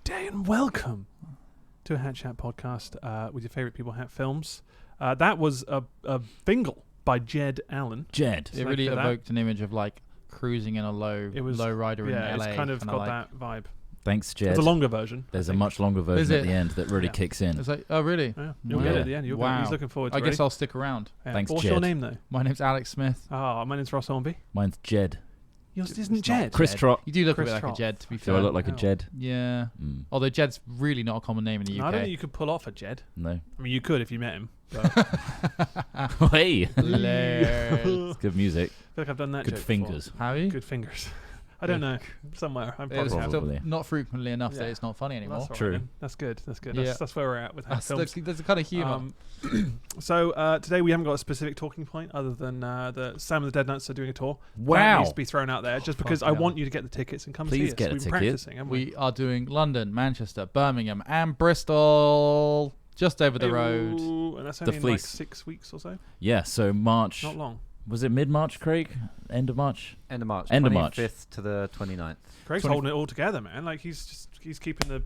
Good day and welcome to a Hat Chat podcast with your favourite people, Hat Films. That was a bingle by Jed Allen. Jed. It really evoked an image of like cruising in a low rider in LA. Yeah, it's kind of got like that vibe. Thanks, Jed. It's a longer version. There's a much longer version at the end that really kicks in. It's like, oh really? Yeah. You'll get it at the end. He's looking forward to it. I guess I'll stick around. Yeah. Thanks, What's Jed. your name though? My name's Alex Smith. Oh, my name's Ross Hornby. Mine's Jed. Yours isn't Jed. Chris Trott. You do look Chris a bit Trott. like a Jed, to be Do fair. I look like a Jed? Yeah. Mm. Although Jed's really not a common name in the UK. I don't think you could pull off a Jed. No. I mean, you could if you met him. But Hey. Hilarious. It's good music. I feel like I've done that Good joke fingers. before. Have you? Good fingers. I don't know. Somewhere. I'm probably It's have. Probably. still not frequently enough that Yeah. it's not funny anymore. That's all True. right, then. That's good. That's good. Yeah. That's where we're at with Hat Films. There's the kind of humour. So today we haven't got a specific talking point other than the Sam and the Dead Nuts are doing a tour. Wow. That needs to be thrown out there just because I fuck want you to get the tickets and come Please see us. get a We've been ticket. practicing, haven't we? We are doing London, Manchester, Birmingham and Bristol. Just over the road. And that's The only in like Fleece. 6 weeks or so. Yeah, so March. Not long. Was it mid-March, Craig? End of March? End of March. End of March. 25th to the 29th. Craig's 20 holding it all together, man. Like he's keeping the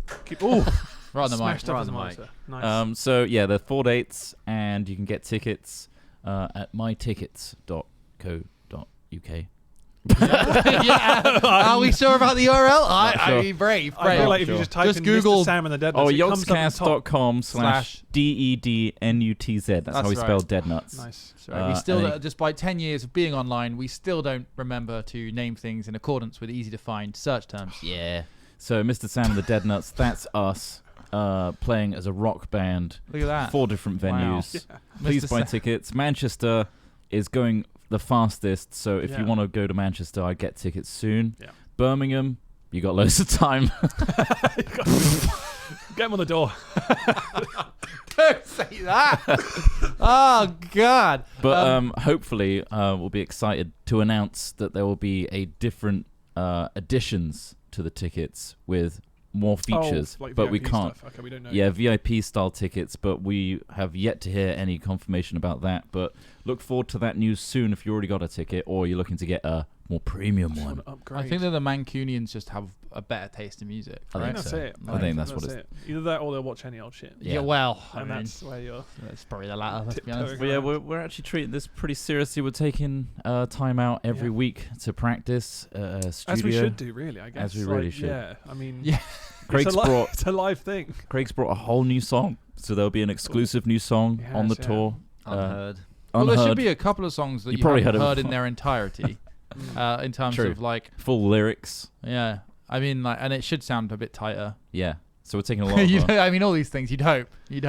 Right on the mic. smashed up Right as a on the monster. Nice. So, yeah, there are 4 dates, and you can get tickets at mytickets.co.uk. Yeah. Are we sure about the URL? I mean, brave. I feel like if sure. you just type Just in Google- Mr. Sam and the Dead Oh, Nuts, it comes up at the top. yogscast.com/DEDNUTZ. That's how we right. spell Dead Nuts. Nice. So we still, and despite 10 years of being online, we still don't remember to name things in accordance with easy to find search terms. Yeah. So, Mr. Sam and the Dead Nuts, that's us playing as a rock band. Look at that. 4 different Wow. venues. Yeah. Please Mr. buy Sa- tickets. Manchester is going the fastest, so if Yeah. you want to go to Manchester, I'd get tickets soon. Yeah. Birmingham, you got loads of time. Get him on the door. Don't say that. Oh, God. But hopefully we'll be excited to announce that there will be a different additions to the tickets with more features, like but we VIP can't. Stuff. Okay, we don't know. Yeah, VIP style tickets, but we have yet to hear any confirmation about that. But look forward to that news soon if you already got a ticket or you're looking to get a more premium Just one. want to upgrade. I think that the Mancunians just have a better taste in music. I right? think that's so. it. I think that's what it. Either that or they'll watch any old shit. Yeah. Well, I And mean, that's where you're. that's probably the latter, let's be Tiptoeing. honest. But yeah, we're actually treating this pretty seriously. We're taking time out every Yeah. week to practice studio. As we should do, really, I guess. As we really should. Yeah, I mean, Yeah. Craig's it's a live thing. Craig's brought a whole new song, so there'll be an exclusive new song He on the has, yeah. tour. Unheard. Well, there should Unheard, be a couple of songs that You you, probably haven't heard heard of- in their entirety, in terms True. of like, full lyrics. yeah. I mean, like, and it should sound a bit tighter. Yeah, so we're taking a lot. You Of, know, I mean, all these things. You'd hope. We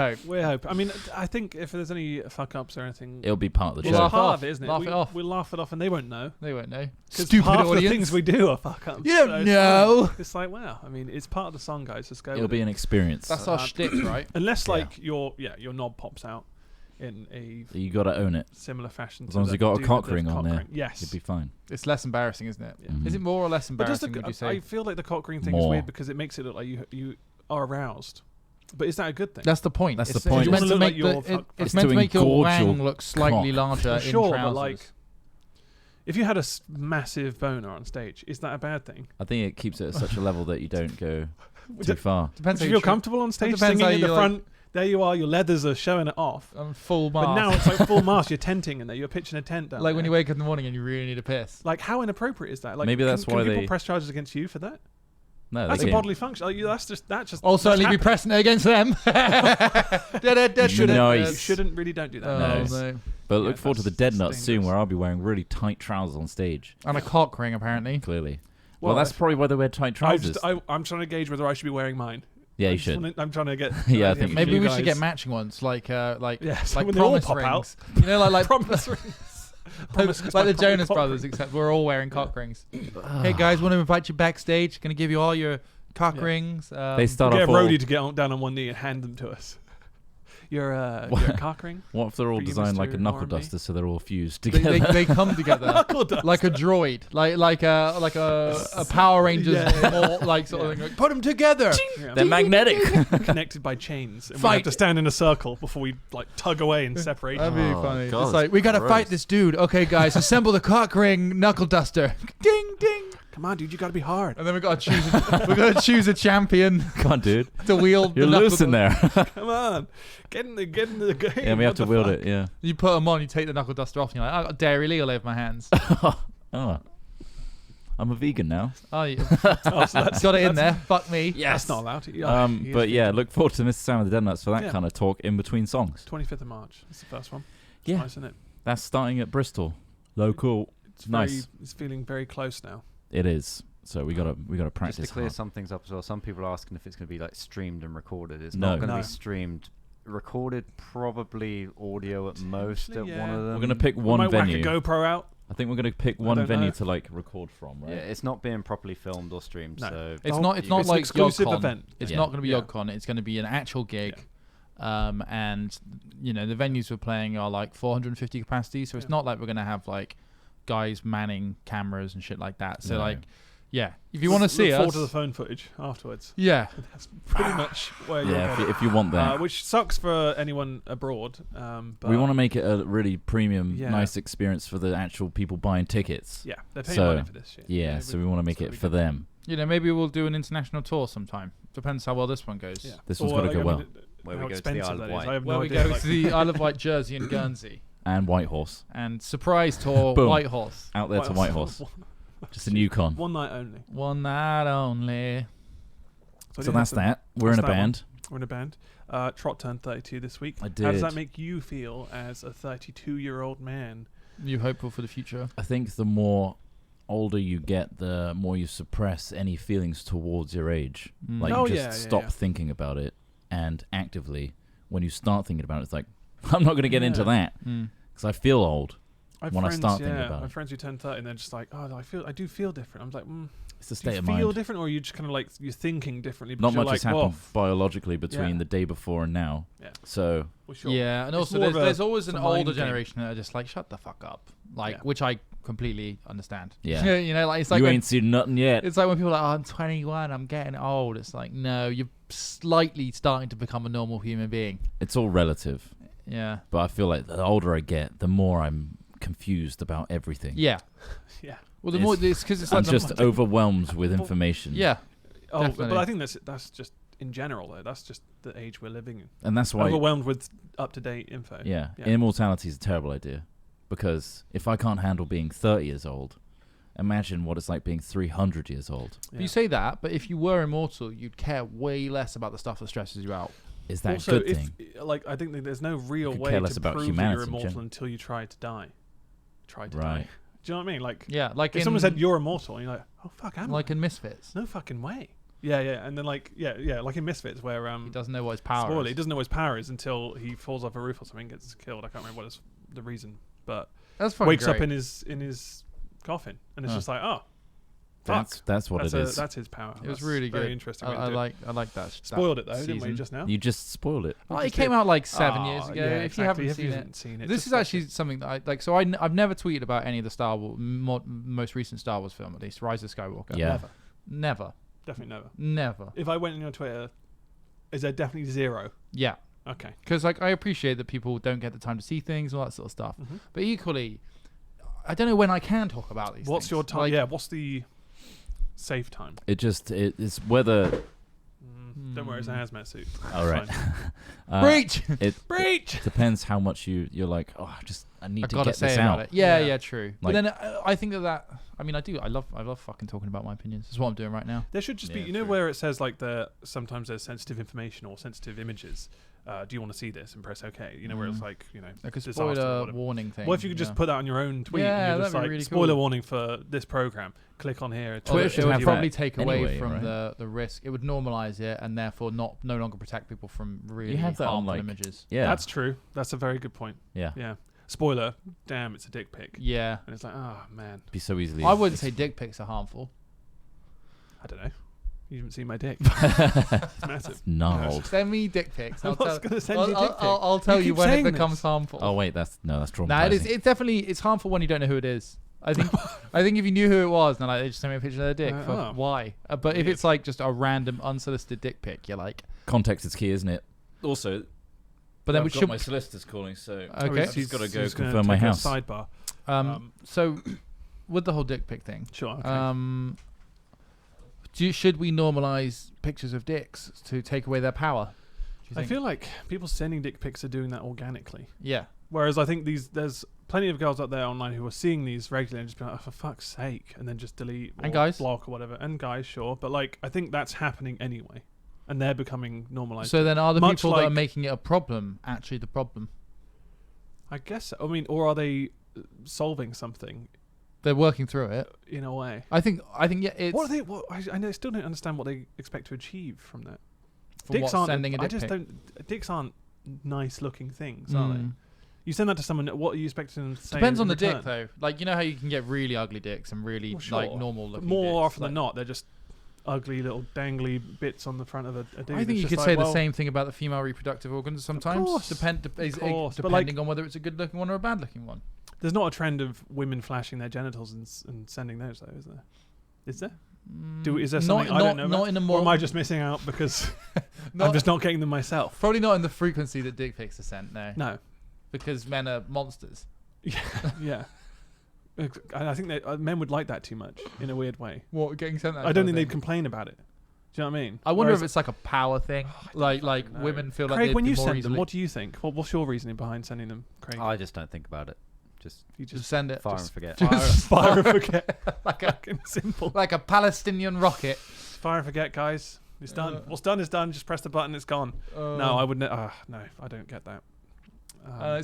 hope. I mean, I think if there's any fuck ups or anything, it'll be part of the it's show. laugh part off. of it, isn't it? Laugh it off. We'll laugh it off, and they won't know. They won't know. Because Stupid half audience. the things we do are fuck ups. You don't so it's know. fine. It's like, wow. I mean, it's part of the song, guys. Just go. It'll with be it. an experience. That's our shtick, right? Unless Yeah. like your knob pops out in a You got to own it. similar fashion. As to long as the you got a dude cock with the ring on cock there, ring. Yes. You'll be fine. It's less embarrassing, isn't it? Yeah. Mhm. Is it more or less But does embarrassing? Would you say? I feel like the cock ring thing is More. weird because it makes it look like you are aroused. But is that a good thing? That's the point. That's the It's point. meant You to wanna make look like the, you're it's It's meant to to make your engorge wang your look slightly cock. larger For sure, in but trousers. like, if you had a massive boner on stage, is that a bad thing? I think it keeps it at such a level that you don't go too far. Depends Do how you feel treat- comfortable on stage depends singing how in the you front? There you are, your leathers are showing it off. full mask. But now it's like full mask. You're tenting in there. You're pitching a tent down like there. when you wake up in the morning and you really need a piss. Like, how inappropriate is that? Like, Maybe that's can why people they- press charges against you for that? No, That's they a can't. bodily function. Like, that's just I'll that's certainly be happening. pressing it against them. Nice. You shouldn't really don't do that. Oh, Nice. no. But Yeah, look forward to the that's Dead Nuts soon, dangerous. where I'll be wearing really tight trousers on stage. And a cock ring, apparently. Clearly. Well, Well, that's probably why they wear tight trousers. I'm trying to gauge whether I should be wearing mine. Yeah, I you just should. I'm trying to get. Yeah, I an idea think from Maybe you we should get guys. matching ones, like Yeah, so like when they all promise pop rings. out. You know, like promise rings. Promise is like my the Jonas cock Brothers, ring. except we're all wearing cock rings. Hey guys, want to invite you backstage? Gonna give you all your cock Yeah. rings. They start Get a off all, roadie to get down on one knee and hand them to us. Your cock ring. what if they're all for you, designed like a Mr. knuckle Hornby? duster, so they're all fused They, together? they come together Knuckle dust. like a droid, like a Power Rangers, Yeah. more like sort of thing. Like, put them together. Yeah. They're magnetic. Connected by chains, and we Fight. have to stand in a circle before we like tug away and separate. That'd be Oh, funny. God, It's like we gotta gross. fight this dude. Okay, guys, assemble the cock ring knuckle duster. Ding ding. Come on, dude, you got to be hard. And then we got to choose a champion Come on, dude. to wield. You're the loose in knuckle- there. Come on, get in the game. Yeah, we have What to the wield fuck? it. Yeah. You put them on, you take the knuckle duster off, and you're like, I got dairy legal over my hands. Oh, I'm a vegan now. Oh, you Oh, so that's, got it in there. Fuck me. That's not allowed to. But yeah, look forward to Mr. Sam and the Dead Nuts for that Yeah. kind of talk in between songs. 25th of March. That's the first one. It's Yeah. nice, isn't it? That's starting at Bristol. Local. It's Nice. Very, it's feeling very close now. It is. So we gotta practice. Just to clear hard. some things up as well. Some people are asking if it's going to be like streamed and recorded. It's No. not going to No. be streamed. Recorded, probably audio at most at Potentially, one yeah. of them. We're gonna pick We one might venue. whack a GoPro out. I think we're gonna pick I one don't venue know. to like record from, right? Yeah, it's not being properly filmed or streamed. No. So It's Oh, not. It's not it's an like exclusive YogCon. event. It's Yeah. not going to be Yeah. YogCon. It's going to be an actual gig. And the venues we're playing are like 450 capacity, so it's Yeah. not like we're going to have like guys manning cameras and shit like that. So No. like, yeah, if you want to see look forward us, to the phone footage afterwards. yeah, That's pretty much where you're Yeah, going. if you want that. Which sucks for anyone abroad. But We want to make it a really premium, Yeah. nice experience for the actual people buying tickets. Yeah, they're paying So, money for this shit. Yeah, so we want to make so it we for can- them. maybe we'll do an international tour sometime. Depends how well this one goes. Yeah. This one's Or, gotta like, go I well. mean, Where how we go to the expensive Isle of that is. Wight. I have Where no we idea. go like- to the Isle of Wight, Jersey, and Guernsey, And Whitehorse. and surprise tour Boom. Whitehorse. Out there to Whitehorse. Just a new con. One night only. One night only. So that's that. We're in a that's that one. band. We're in a band. Trott turned 32 this week. I How does did. that make you feel as a 32-year-old man? You hopeful for the future? I think the more older you get, the more you suppress any feelings towards your age. Mm. Like Oh, you yeah, just yeah, stop yeah. thinking about it, and actively, when you start thinking about it, it's like, I'm not going to get into Yeah. that Mm. because I feel old. I have When I friends, start thinking yeah, about I have it. friends who turn 30 and they're just like, oh, I do feel different. I'm like, It's a do state you of feel mind. different, or are you just kind of like you're thinking differently? Not because you're much has like, happened well, biologically between Yeah. the day before and now. Yeah. So well, sure. Yeah, and It's also more of there's a- always an it's a mind older game. generation that are just like, shut the fuck up, like, Yeah. which I completely understand. Yeah. Like it's like you when, ain't seen nothing yet. it's like when people are like, oh, I'm 21, I'm getting old. It's like, no, you're slightly starting to become a normal human being. It's all relative. Yeah, But I feel like the older I get, the more I'm confused about everything. yeah. Yeah. Well, the It's- more it's because it's I'm like the just overwhelmed with information. yeah. Oh, but Definitely. I think that's just in general though. That's just the age we're living in. And that's why, Overwhelmed with up-to-date info. yeah, Yeah. immortality is a terrible idea. Because if I can't handle being 30 years old, imagine what it's like being 300 years old. But you say that, but if you were immortal, you'd care way less about the stuff that stresses you out. Is that also, a good thing? like, I think that there's no real could way care to less about prove that humanity you're in immortal general. until you try to die. Try to Right. die. Do you know what I mean? Like, Yeah, like if someone said you're immortal, and you're like, oh fuck, am like I? in Misfits, No fucking way. Yeah, yeah, and then like, yeah, like in Misfits where he doesn't know what his power spoiler, is. he doesn't know what his power is until he falls off a roof or something, gets killed. I can't remember what is the reason, but That's fucking wakes great. up in his coffin, and it's Huh. just like, oh, fuck. That's what it is. That's his power. It was That's really very good. interesting. I, way to I do it. like that. Spoiled it though, didn't we? season. Just now. You just spoiled it. Oh, We it just came did. out like 7 years Oh, ago. yeah, If you exactly. haven't If seen you it, haven't seen it, this just is watch actually it. something that I've never tweeted about any of the Star Wars most recent Star Wars film, at least Rise of Skywalker. Yeah. Never. Definitely never. Never. If I went on your Twitter, is there definitely 0? Yeah. Okay. Because like I appreciate that people don't get the time to see things, all that sort of stuff. Mhm. But equally, I don't know when I can talk about these. What's things. your time? Like, Yeah. What's the safe time? It's whether. Don't wear his hazmat suit. All right. Fine. Breach. It Breach. depends how much you're like. Oh, I need I to gotta get say this about out. it. Yeah, Yeah. yeah, true. Like- but then I think that I mean I do. I love fucking talking about my opinions. That's what I'm doing right now. There should just be, Yeah, you know, true. where it says like sometimes there's sensitive information or sensitive images. Do you want to see this? And press OK. You know, where it's like, you know, Like a disaster or spoiler whatever. warning thing. What if you could just put that on your own tweet? Yeah, and you're just that'd be like, really spoiler cool. warning for this program. Click on here. Twitter It should would have probably that take away anyway, from right? the risk. It would normalize it and therefore no longer protect people from really have that on, harmful like- images. Yeah. That's true. That's a very good point. yeah. Yeah. Spoiler. Damn, it's a dick pic. Yeah. And it's like, oh man, Be so easily. I wouldn't say dick pics are harmful. I don't know. You haven't seen my dick. It's massive. gnarled. Send me dick pics. I'm I'll not tell, gonna send you a dick pic. I'll tell You you keep when it saying becomes this. harmful. Oh wait, that's traumatizing. Nah, it's definitely it's harmful when you don't know who it is. I think if you knew who it was, then they just send me a picture of their dick. Oh. Why? But if Weird. it's like just a random unsolicited dick pic, you're like. Context is key, isn't it? Also, But then I've we got should. my solicitor's calling, so Okay. I've just got to go He's gonna confirm my take a house. Sidebar. So with the whole dick pic thing, Sure. Okay. Should we normalize pictures of dicks to take away their power? Do you I think? feel like people sending dick pics are doing that organically. Yeah. Whereas I think there's plenty of girls out there online who are seeing these regularly and just be like, oh, for fuck's sake, and then just delete or And guys. block or whatever. And guys, sure. But like, I think that's happening anyway. And they're becoming normalized. So then are the Much people that are like- making it a problem actually the problem? I guess, I mean, or are they solving something They're working through it. in a way? I think yeah, it's What are they, I still don't understand what they expect to achieve from that. from what, sending a I dick just pic. don't, dicks aren't nice looking things, are they? Mm. You send that to someone, what are you expecting them to say? Depends in on the return? dick though. Like, you know how you can get really ugly dicks and really Well, like sure. normal looking More dicks. often than not, they're just ugly little dangly bits on the front of a dude. I It's think you just could like, say the well, same thing about the female reproductive organs sometimes. course, course, but, like- Depending on whether it's a good looking one or a bad looking one. There's not a trend of women flashing their genitals and sending those, though, is there? Is there? Is there something I don't know about? Not in a Or more. am I just missing out because not- I'm just not getting them myself? Probably not in the frequency that dick pics are sent. No, No. because men are monsters. Yeah. I think that men would like that too much in a weird way. What getting sent? I don't think they'd complain about it. Do you know what I mean? I wonder Whereas- if it's like a power thing. Like No. women feel like Craig, they'd when be you more send easily. them, what do you think? What's your reasoning behind sending them, Craig? I just don't think about it. Just You just send it. fire just and forget. fire and forget. like a Fucking simple. like a Palestinian rocket. Fire and forget, guys. It's done. Uh, What's done is done. Just press the button. It's gone. No, I wouldn't. No, I don't get that.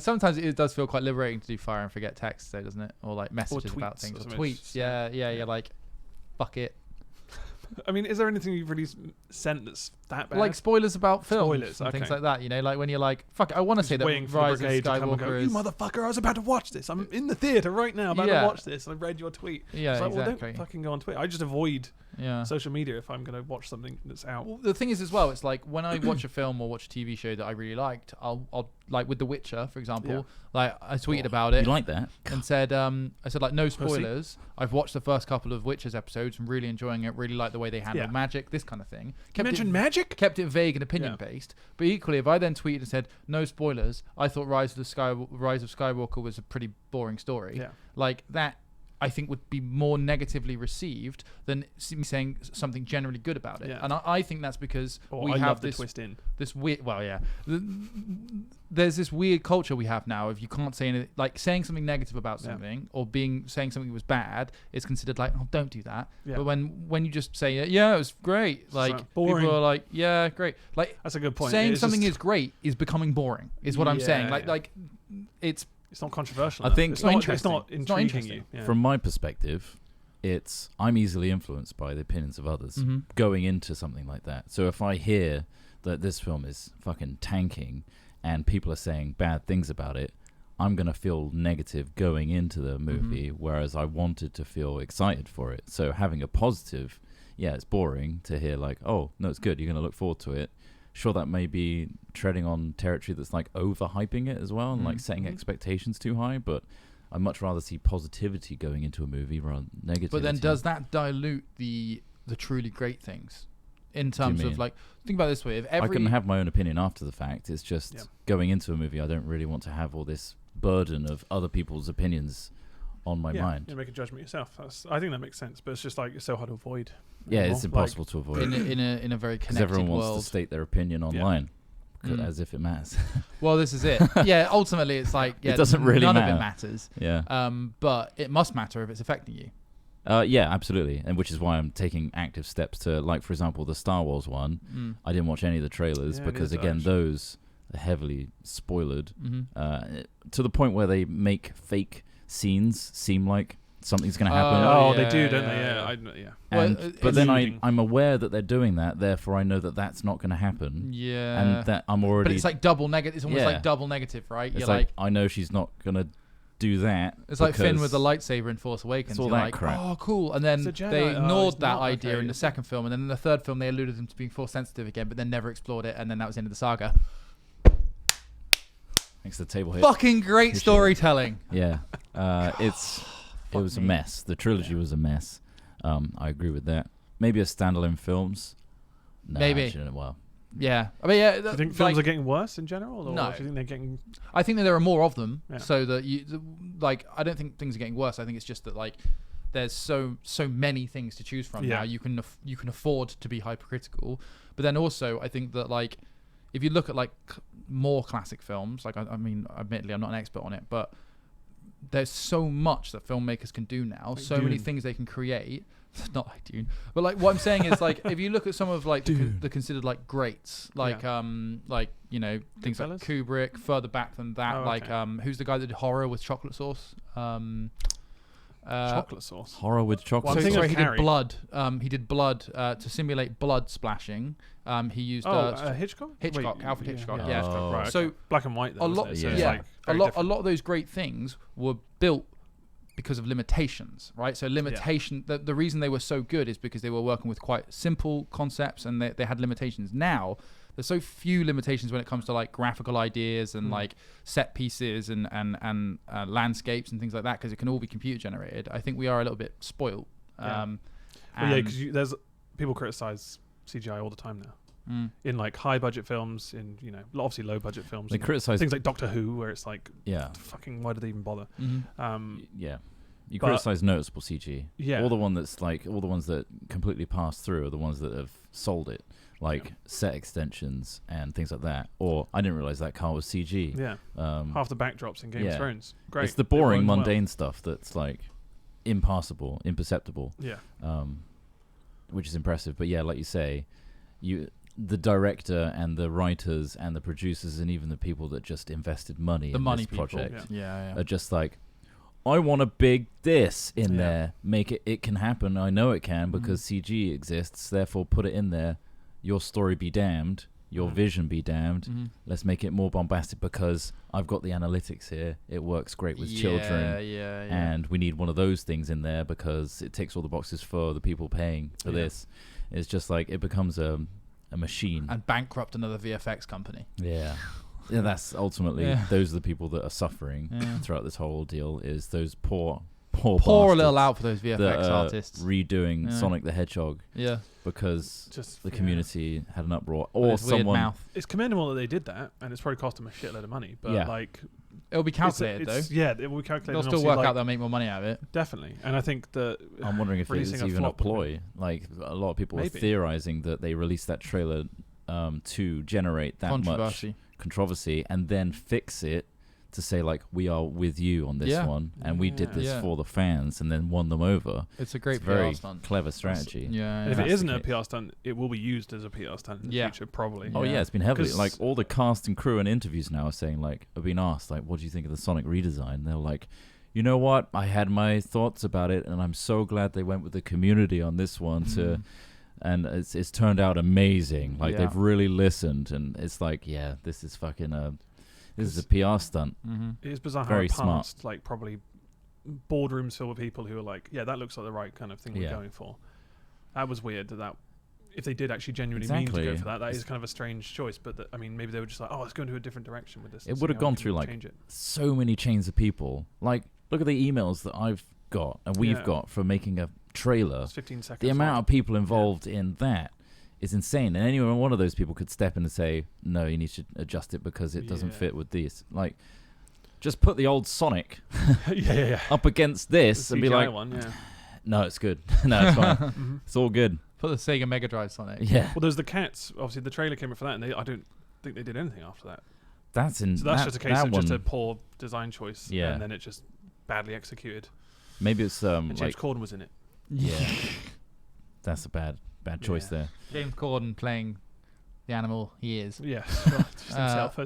Sometimes it does feel quite liberating to do fire and forget text, though, doesn't it? Or like messages about tweets things, or or something. tweets. Yeah, you're like, fuck it. I mean, is there anything you've really sent that's that bad? Like spoilers about films Spoilers, and things okay. like that. You know, like when you're like, fuck it, I want to Just say that waiting for the Rise of brigade to come and go, Skywalker you is. motherfucker, I was about to watch this. I'm in the theater right now about Yeah. to watch this. I read your tweet. Yeah, It's like, well, exactly. don't fucking go on Twitter. I just avoid Yeah. social media if I'm going to watch something that's out. Well, the thing is as well, it's like when I watch a film or watch a TV show that I really liked, I'll like with The Witcher, for example, Yeah. like I tweeted about it You like that? and said, I said like no spoilers. I've watched the first couple of Witcher's episodes and really enjoying it. Really like the way they handle Yeah. magic, this kind of thing. You mentioned magic? Kept it vague and opinion based, but equally, if I then tweeted and said no spoilers, I thought Rise of Skywalker was a pretty boring story. Yeah. Like that, I think would be more negatively received than me saying something generally good about it. Yeah. And I think that's because Or we I have love the this twist in. this weird. Well, yeah. There's this weird culture we have now. If you can't say anything, like saying something negative about Yeah. something or saying something was bad, is considered like, oh, don't do that. Yeah. But when you just say, yeah, it was great, like boring. people are like, yeah, great. Like That's a good point. saying It's something just- is great is becoming boring. Is what I'm saying. Yeah, Like it's It's not controversial. I enough. think- it's It's not not interesting. It's not intriguing interesting. you. Yeah. From my perspective, I'm easily influenced by the opinions of others Mhm. going into something like that. So if I hear that this film is fucking tanking and people are saying bad things about it, I'm going to feel negative going into the movie, whereas I wanted to feel excited for it. So having a positive, yeah, it's boring to hear like, oh, no, it's good. You're going to look forward to it. Sure, that may be treading on territory that's like overhyping it as well and like setting expectations too high, but I'd much rather see positivity going into a movie rather than negativity. But then does that dilute the truly great things in terms mean? of like, think about it this way: if I every can have my own opinion after the fact. It's just Yeah. going into a movie, I don't really want to have all this burden of other people's opinions on my mind. You make a judgment yourself. I think that makes sense, but it's just like it's so hard to avoid. Yeah, anymore. it's impossible to avoid in a very because connected everyone wants world. to state their opinion online Mm. as if it matters. Well, this is it. Yeah, ultimately, it's like It doesn't really none of matter. it matters. Yeah. But it must matter if it's affecting you. Yeah, absolutely. And which is why I'm taking active steps to, like, for example, the Star Wars one. I didn't watch any of the trailers Yeah, because, neither again, actually. those are heavily spoiled Mm-hmm. to the point where they make fake scenes seem like something's going to happen. Oh, yeah, they do, don't they? yeah, Yeah. And, Well, but then alluding. I'm aware that they're doing that, therefore I know that that's not going to happen. Yeah. And that I'm already... But it's like double negative. It's almost Yeah. like double negative, right? it's You're like, I know she's not going to do that. it's like Finn because with the lightsaber in Force Awakens. It's all You're that like, crap. oh, cool. And then It's a Jedi. they Oh, ignored it's that not, idea okay. in the second film, and then in the third film they alluded them to being Force sensitive again, but then never explored it, and then that was the end of the saga. Thanks to the table hit. Fucking great Appreciate it. storytelling. Yeah. It was a me. mess. The trilogy was a mess. I agree with that. Maybe a standalone films. No, Maybe. Actually, well, Yeah. I mean, yeah. Do you think films are getting worse in general, or No. do you think they're getting? I think that there are more of them, Yeah. so that like I don't think things are getting worse. I think it's just that like there's so many things to choose from now. You can afford to be hypercritical, but then also I think that like if you look at like more classic films, like I mean, admittedly I'm not an expert on it, but there's so much that filmmakers can do now, like so Dune. Many things they can create. Not like Dune, but like what I'm saying is like if you look at some of like the considered like greats, like you know things like Kubrick, further back than that, like who's the guy that did horror with chocolate sauce? Chocolate sauce. Horror with chocolate sauce. Sorry, he did blood. He did blood to simulate blood splashing. He used Hitchcock. Alfred Hitchcock. Yeah. Yeah. Hitchcock, right, so black and white. Though, a lot of those great things were built because of limitations, right? So the reason they were so good is because they were working with quite simple concepts and they had limitations. Now there's so few limitations when it comes to like graphical ideas and like set pieces and landscapes and things like that, because it can all be computer generated. I think we are a little bit spoiled. Because there's people criticize CGI all the time now. In like high budget films, in obviously low budget films. They criticize things like Doctor Who, where it's like, fucking, why do they even bother? You criticize noticeable CG. Yeah, all the ones that completely pass through are the ones that have sold it, like set extensions and things like that. Or I didn't realize that car was CG. Yeah, half the backdrops in Game of Thrones. Great. It's the boring, mundane stuff that's like impossible, imperceptible. Yeah, which is impressive. But yeah, like you say, the director and the writers and the producers and even the people that just invested money in this project are just like, I want a big this in there. Make it can happen. I know it can because CG exists. Therefore, put it in there. Your story be damned. Your vision be damned. Let's make it more bombastic because I've got the analytics here. It works great with children. And we need one of those things in there because it ticks all the boxes for the people paying for this. It's just like it becomes a machine. And bankrupt another VFX company. Yeah. Yeah, that's ultimately those are the people that are suffering throughout this whole deal. Is those poor a little out for those VFX artists redoing Sonic the Hedgehog. Yeah, because just the community had an uproar, or someone. It's commendable that they did that, and it's probably cost them a shitload of money. But like, it'll be calculated though. Yeah, it will be calculated. They'll still work out. They'll make more money out of it. Definitely, and I think that I'm wondering if it's even a ploy. Like a lot of people are theorizing that they released that trailer to generate that much controversy and then fix it to say like, we are with you on this one and we did this for the fans and then won them over. It's a great very PR stunt. Clever strategy. If it isn't a PR stunt, it will be used as a PR stunt in the future probably. Oh yeah, it's been heavily like all the cast and crew and interviews now are saying like, have been asked like, what do you think of the Sonic redesign? And they're like, you know what, I had my thoughts about it and I'm so glad they went with the community on this one and it's turned out amazing. Like they've really listened, and it's like, this is fucking this is a PR stunt. It is bizarre how past like probably boardrooms filled with people who are like, that looks like the right kind of thing we're going for. That was weird that if they did actually genuinely mean to go for that is kind of a strange choice. But I mean, maybe they were just like, let's go into a different direction with this. It would have gone through like so many chains of people. Like, look at the emails that I've got and we've got for making a trailer. 15 seconds. The amount of people involved in that is insane, and any one of those people could step in and say, no, you need to adjust it because it doesn't fit with this. Like, just put the old Sonic up against this and be like, no, it's good. No, it's fine. It's all good. Put the Sega Mega Drive Sonic. Yeah. Well, there's the Cats. Obviously, the trailer came up for that, and I don't think they did anything after that. So that's just a case of just a poor design choice, and then it just badly executed. Maybe it's and James Corden was in it. Yeah. That's a bad choice there. James Corden playing the animal he is. Yeah. Just himself.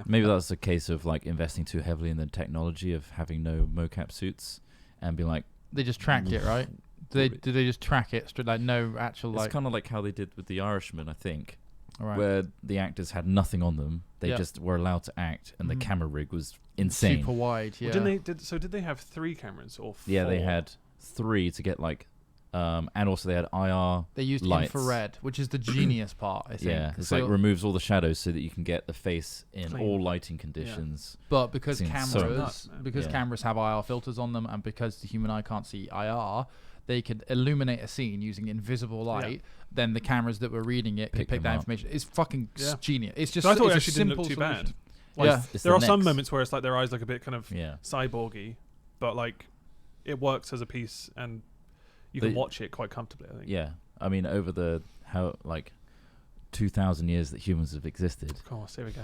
Maybe that's a case of like investing too heavily in the technology of having no mocap suits and be like, they just tracked it, right? Did they just track it straight, like no actual It's kind of like how they did with The Irishman, I think. Right. Where the actors had nothing on them, they just were allowed to act, and the camera rig was insane, super wide. Yeah. Well, did they have 3 cameras or 4? Yeah, they had 3 to get like, and also they had IR. They used lights. Infrared, which is the genius part. I think. Yeah, it's like removes all the shadows so that you can get the face in all lighting conditions. But because cameras have IR filters on them, and because the human eye can't see IR, they could illuminate a scene using invisible light. Then the cameras that were reading it could pick that information. It's fucking genius. It's just. So I thought it actually didn't look too bad. Like, there are some moments where it's like their eyes look a bit kind of cyborgy, but like it works as a piece, and you can watch it quite comfortably, I think. Yeah, I mean, over the 2,000 years that humans have existed. Of course, here we go.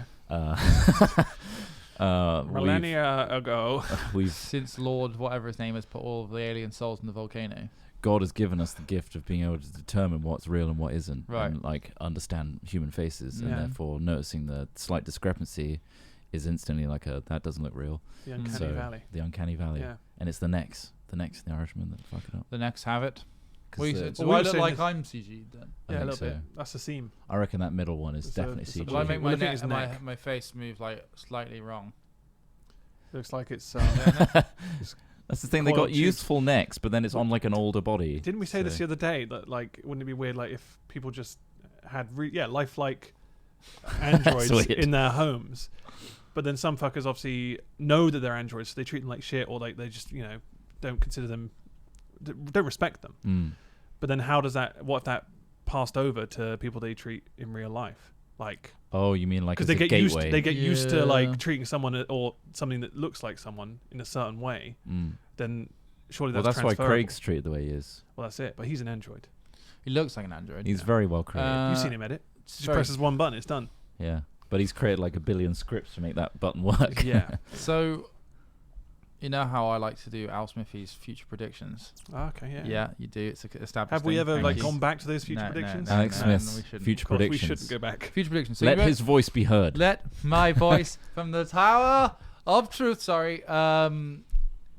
Millennia ago. We've since Lord whatever his name is put all of the alien souls in the volcano. God has given us the gift of being able to determine what's real and what isn't, right? And like understand human faces, and therefore noticing the slight discrepancy is instantly like that doesn't look real. The uncanny valley. The uncanny valley. Yeah. And it's the necks, the Irishman that fuck it up. The necks have it. So well, I look like I'm CG'd then. Yeah, a little bit. That's the seam. I rection that middle one is definitely CG. Will I make my face move like slightly wrong? Looks like it's. That's the thing. They got youthful necks, but then it's on like an older body. Didn't we say this the other day that like wouldn't it be weird like if people just had lifelike androids in their homes, but then some fuckers obviously know that they're androids, so they treat them like shit, or like they just don't consider them, don't respect them. But then how does that? What if that passed over to people they treat in real life? Like, oh, you mean like because they get used to like treating someone or something that looks like someone in a certain way. Then surely that's why Craig's treated the way he is. Well, that's it. But he's an android. He looks like an android. He's very well created. You've seen him edit. He presses one button, it's done. Yeah, but he's created like 1 billion scripts to make that button work. Yeah. So, you know how I like to do Al Smithy's future predictions? Okay, yeah. Yeah, you do. It's established. Have we ever gone back to those future predictions? Alex Smith's future predictions. We shouldn't go back. Future predictions. So let his voice be heard. Let my voice from the Tower of Truth. Sorry.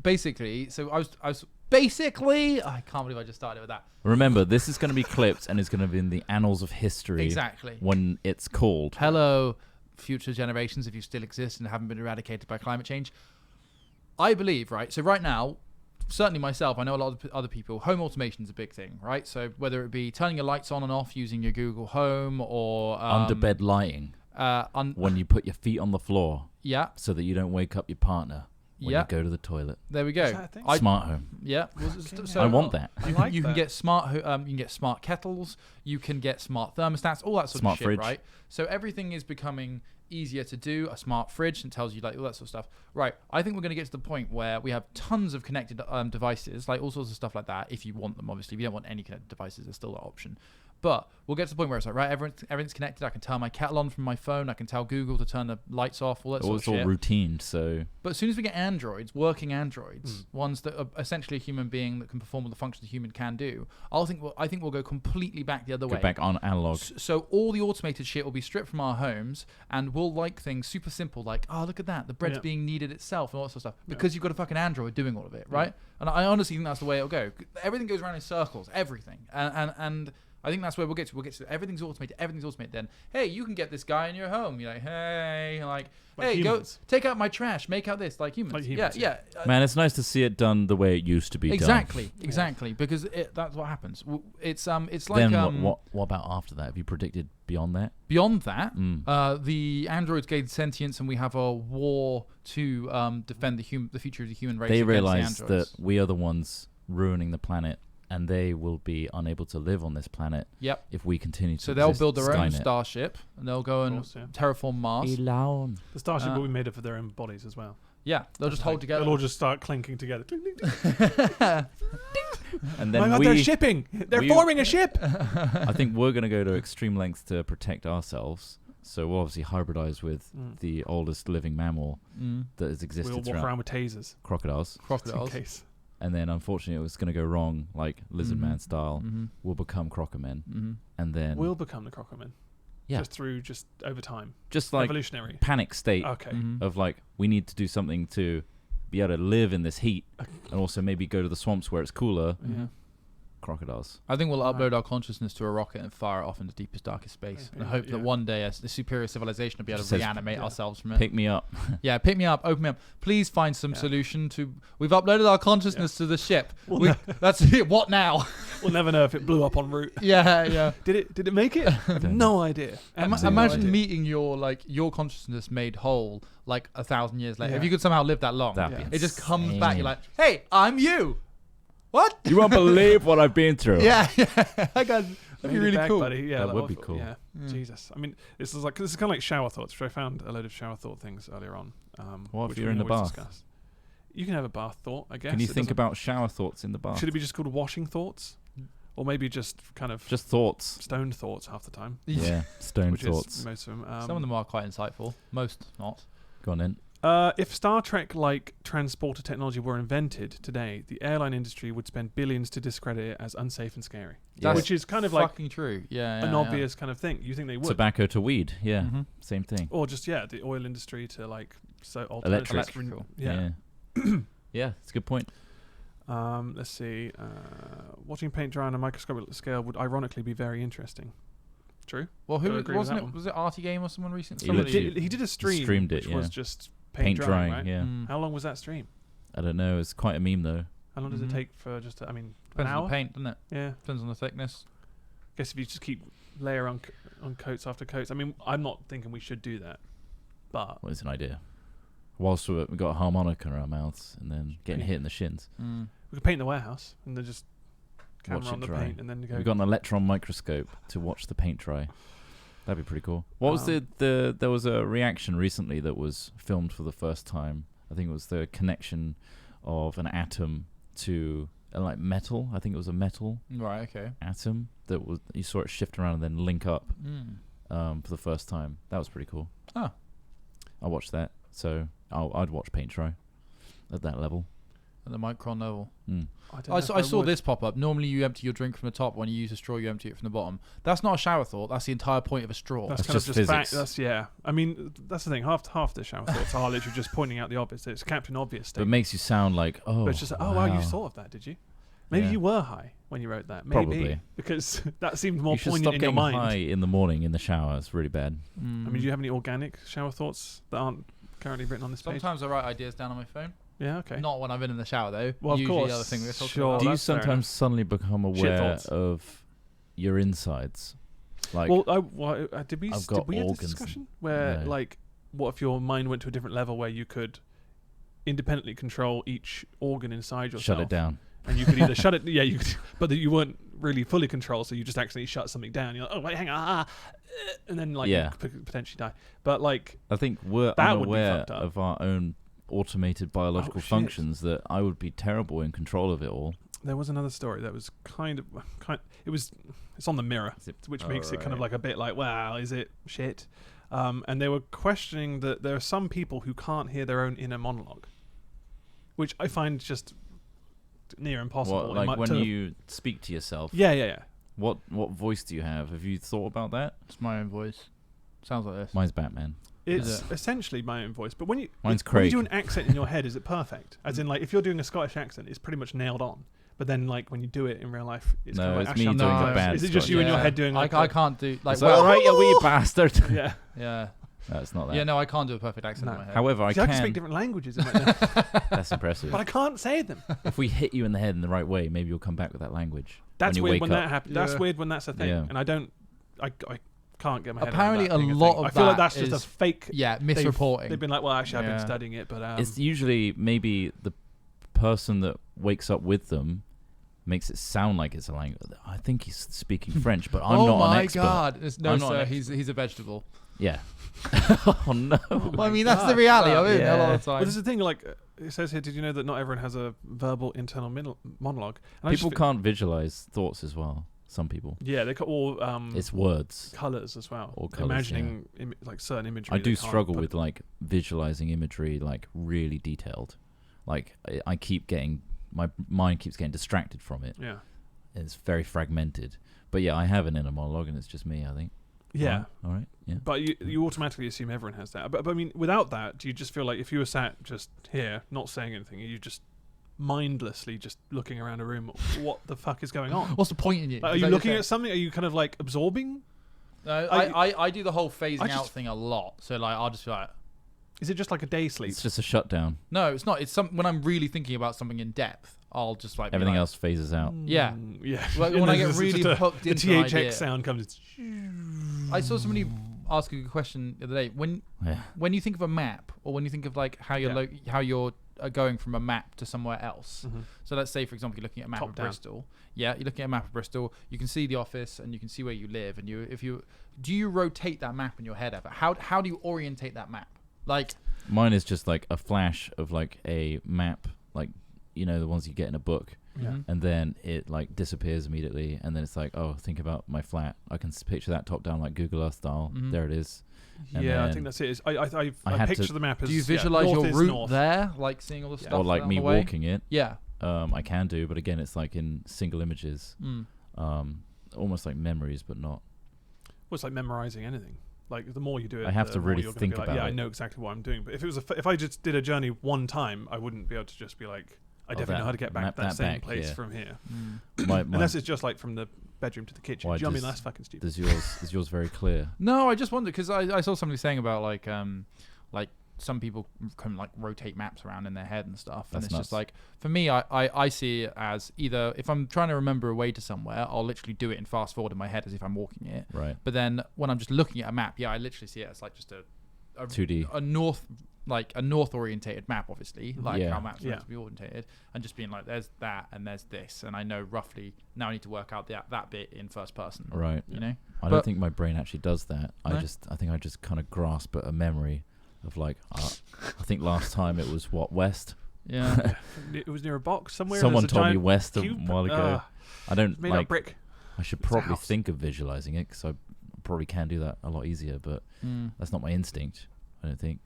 Basically, so I was basically. I can't believe I just started with that. Remember, this is going to be clipped and it's going to be in the annals of history. Exactly. When it's called. Hello, future generations, if you still exist and haven't been eradicated by climate change. I believe, right? So right now, certainly myself, I know a lot of other people, home automation is a big thing, right? So whether it be turning your lights on and off using your Google Home or... under bed lighting. When you put your feet on the floor. Yeah. So that you don't wake up your partner when you go to the toilet. There we go. Smart home. Yeah. I want that. You can get smart. You can get smart kettles. You can get smart thermostats. All that sort of shit, fridge. Right? So everything is becoming easier to do. A smart fridge and tells you like all that sort of stuff. Right. I think we're going to get to the point where we have tons of connected devices, like all sorts of stuff like that. If you want them, obviously, if you don't want any connected devices, there's still that option. But we'll get to the point where it's like, right, everything's connected. I can turn my kettle on from my phone. I can tell Google to turn the lights off, all that sort of shit. It's all routine, so... But as soon as we get androids, working androids, ones that are essentially a human being that can perform all the functions a human can do, I think we'll go completely back the other way. Go back on analog. So all the automated shit will be stripped from our homes, and we'll like things super simple, like, oh, look at that, the bread's being kneaded itself, and all that sort of stuff, because you've got a fucking android doing all of it, right? And I honestly think that's the way it'll go. Everything goes around in circles, everything. And I think that's where we'll get to. We'll get to everything's automated. Everything's automated. Then, hey, you can get this guy in your home. You're like, hey, like hey, humans. Go take out my trash. Make out this like humans. Yeah. Man, it's nice to see it done the way it used to be done. Exactly. Because that's what happens. It's like. Then what about after that? Have you predicted beyond that? Beyond that, the androids gain sentience, and we have a war to defend the future of the human race. They realize that we are the ones ruining the planet. And they will be unable to live on this planet if we continue to. So they'll build their own starship and they'll go and terraform Mars. The starship will be made up of their own bodies as well. Yeah, they'll just hold together. They'll all just start clinking together. And then they're shipping. They're forming a ship. I think we're going to go to extreme lengths to protect ourselves. So we'll obviously hybridize with the oldest living mammal that has existed. We'll walk around with tasers. Crocodiles. In case. And then, unfortunately, it was going to go wrong, like Lizard Man style. We'll become Crocomen, and then we'll become the Crocomen. Yeah, just over time, just like evolutionary panic state. Okay, of like we need to do something to be able to live in this heat, and also maybe go to the swamps where it's cooler. Crocodiles. I think we'll upload our consciousness to a rocket and fire it off into deepest, darkest space, and hope that one day the superior civilization will be able to reanimate ourselves from it. Pick me up. Pick me up, open me up. Please find some solution to. We've uploaded our consciousness to the ship. That's it. What now? We'll never know if it blew up en route. Yeah. Did it make it? I have no idea. Imagine meeting your consciousness made whole 1,000 years later. If you could somehow live that long, it just comes back. You're like, hey, I'm you. What? You won't believe what I've been through. Yeah. That'd be really cool. Buddy. Yeah, that would be cool. Yeah. Jesus. I mean, this is kind of like shower thoughts, which I found a load of shower thought things earlier on. What if you're in the bath? Discussed. You can have a bath thought, I guess. Can you think about shower thoughts in the bath? Should it be just called washing thoughts? Or maybe just kind of... Just thoughts. Stoned thoughts half the time. Yeah, stoned which thoughts. Is most of them. Some of them are quite insightful. Most not. Go on in. If Star Trek-like transporter technology were invented today, the airline industry would spend billions to discredit it as unsafe and scary. That's which is kind of like fucking true. Yeah, an obvious kind of thing. You think they would? Tobacco to weed. Yeah, Mm-hmm. same thing. Or just the oil industry to like Electrical. Yeah. Yeah, it's a good point. Let's see. Watching paint dry on a microscopic scale would ironically be very interesting. True. Well, I agree with wasn't that it? one. Was it Artie Game or someone recently? He did a stream, streamed it, which was just Paint drying. right? Yeah. How long was that stream? I don't know. It's quite a meme though. How long does it take for just? An Depends hour. on the paint, doesn't it? Yeah. Depends on the thickness. Guess if you just keep layer on coats after coats. I mean, I'm not thinking we should do that, but Well, it's an idea. Whilst we've got a harmonica in our mouths and then getting hit in the shins. Mm. we could paint the warehouse and then just Watch camera it on the dry. paint and then go. We've got an electron microscope to watch the paint dry. That'd be pretty cool. What was there was a reaction recently that was filmed for the first time. I think it was the connection of an atom to like metal. I think it was a metal Right. Okay. atom that was you saw it shift around and then link up Mm. for the first time. That was pretty cool. Oh. I watched that. So I'd watch paint dry at that level. At the micron level. Mm. I saw this pop up. Normally, you empty your drink from the top. When you use a straw, you empty it from the bottom. That's not a shower thought. That's the entire point of a straw. That's kind just of just physics. I mean, that's the thing. Half the shower thoughts are literally just pointing out the obvious. It's Captain Obvious But it statement. makes you sound like, oh, But it's just like, oh wow, you thought of that, did you? Maybe Yeah. you were high when you wrote that. Maybe. Probably. Because that seemed more You should poignant stop in your getting mind. high in the morning in the shower. It's really bad. Mm. I mean, do you have any organic shower thoughts that aren't currently written on this page? Sometimes I write ideas down on my phone. Yeah, okay. Not when I've been in the shower though. Well, of Usually course. the other thing we're talking Sure. about. Do you that's fair enough. sometimes suddenly become aware thoughts. of your insides? Like, did we I've got have this organs discussion where, no. like, what if your mind went to a different level where you could independently control each organ inside yourself? shut it down. And you could either shut it, you could, but that you weren't really fully controlled, so you just actually shut something down. You're like, oh wait, hang on, and then like Yeah. you could potentially die. But like, I think we're That would be unaware fucked up. of our own automated biological shit. functions that I would be terrible in control of it all. there was another story that was it's on the Mirror, which makes it kind of like a bit like, wow, is it shit? And they were questioning that there are some people who can't hear their own inner monologue, which I find just near impossible. What, like when you speak to yourself? Yeah. What voice do you have? Have you thought about that? It's my own voice. Sounds like this. Mine's Batman. It's essentially my own voice, but when you Mine's when you Craig. do an accent in your head, is it perfect? As in, like, if you're doing a Scottish accent, it's pretty much nailed on. But then, like, when you do it in real life, it's No, kind of like, it's actually, me I'm doing not a close. bad Is it just you in your head doing like? I can't do like. Is that all right, you wee bastard? Yeah. Yeah. No, it's not that. Yeah. No, I can't do a perfect accent No. in my head. However, I See, I can speak can. different languages in my head, That's impressive. but I can't say them. If we hit you in the head in the right way, maybe you'll come back with that language. That's you weird wake when up. that happens. That's Yeah. weird when that's a thing, Yeah. and I can't get my head Apparently around that a being lot thing. of I feel like that that's just is- a fake. Yeah, misreporting. They've been like, well, actually, I've Yeah. been studying it, but It's usually maybe the person that wakes up with them makes it sound like it's a language. I think he's speaking French, but I'm oh not my an expert. god! No, I'm not sir. an He's a vegetable. Yeah. Oh no. Well, I mean, that's the reality of it. Yeah. A lot of the Well, time. this is the thing. Like it says here, did you know that not everyone has a verbal internal monologue? And I just People can't visualize thoughts as well. Some people. Yeah, they got all It's words. colors as well. All colours, imagining like certain imagery. I they do can't struggle put- with like visualizing imagery like really detailed. Like I keep getting my mind keeps getting distracted from it. Yeah. It's very fragmented. But yeah, I have an inner monologue and it's just me, I think. Yeah. All right. Yeah. But you automatically assume everyone has that. But I mean, without that, do you just feel like if you were sat just here, not saying anything, you just mindlessly just looking around a room, what the fuck is going on? What's the point in you? Like, are you looking at something? Are you kind of like absorbing? No, I- I do the whole phasing I just- out thing a lot. So like, I'll just be like, Is it just like a day sleep? It's just a shutdown. no, it's not. It's when I'm really thinking about something in depth, I'll just like be Everything like, else phases out. Yeah. Yeah. Like, And when I then get there's really just hooked the into an THX idea. sound comes. I saw somebody ask a good question the other day. Yeah. When you think of a map, or when you think of like how you're Yeah. how you're going from a map to somewhere else. Mhm. So let's say, for example, you're looking at a map Top of down. Bristol. Yeah, you're looking at a map of Bristol. You can see the office and you can see where you live. And do you rotate that map in your head ever? How do you orientate that map? Like, Mine is just like a flash of like a map, like, you know, the ones you get in a book. Yeah. And then it like disappears immediately, and then it's like, oh, think about my flat. I can picture that top down, like Google Earth style. There it is. And yeah, I think that's it. I picture the map as. Do you visualize your route north. there, like seeing all the stuff? Or like me walking it. Yeah. I can do, but again, it's like in single images. Almost like memories, but not. Well, it's like memorizing anything. Like the more you do it, I have to really think about it. Yeah, I know exactly what I'm doing. But if I just did a journey one time, I wouldn't be able to just be like, I definitely know how to get back that same place from here. Unless it's just like from the bedroom to the kitchen. Do you know what I mean? That's fucking stupid. Is yours very clear? No, I just wondered because I saw somebody saying about like some people can like rotate maps around in their head and stuff. That's and it's nuts. just like, for me, I see it as either if I'm trying to remember a way to somewhere, I'll literally do it and fast forward in my head as if I'm walking it. Right. But then when I'm just looking at a map, I literally see it as like just a 2D. a north orientated map, obviously, like how maps are meant to be orientated, and just being like, there's that and there's this, and I know roughly now I need to work out that bit in first person. Right. You know? I don't think my brain actually does that. No? I think I just kind of grasp at a memory of like, I think last time it was west. Yeah. It was near a box somewhere. Someone told me giant west a cube. while ago. I don't made like. of brick. I should probably think of visualizing it because I probably can do that a lot easier, but that's not my instinct. I don't think.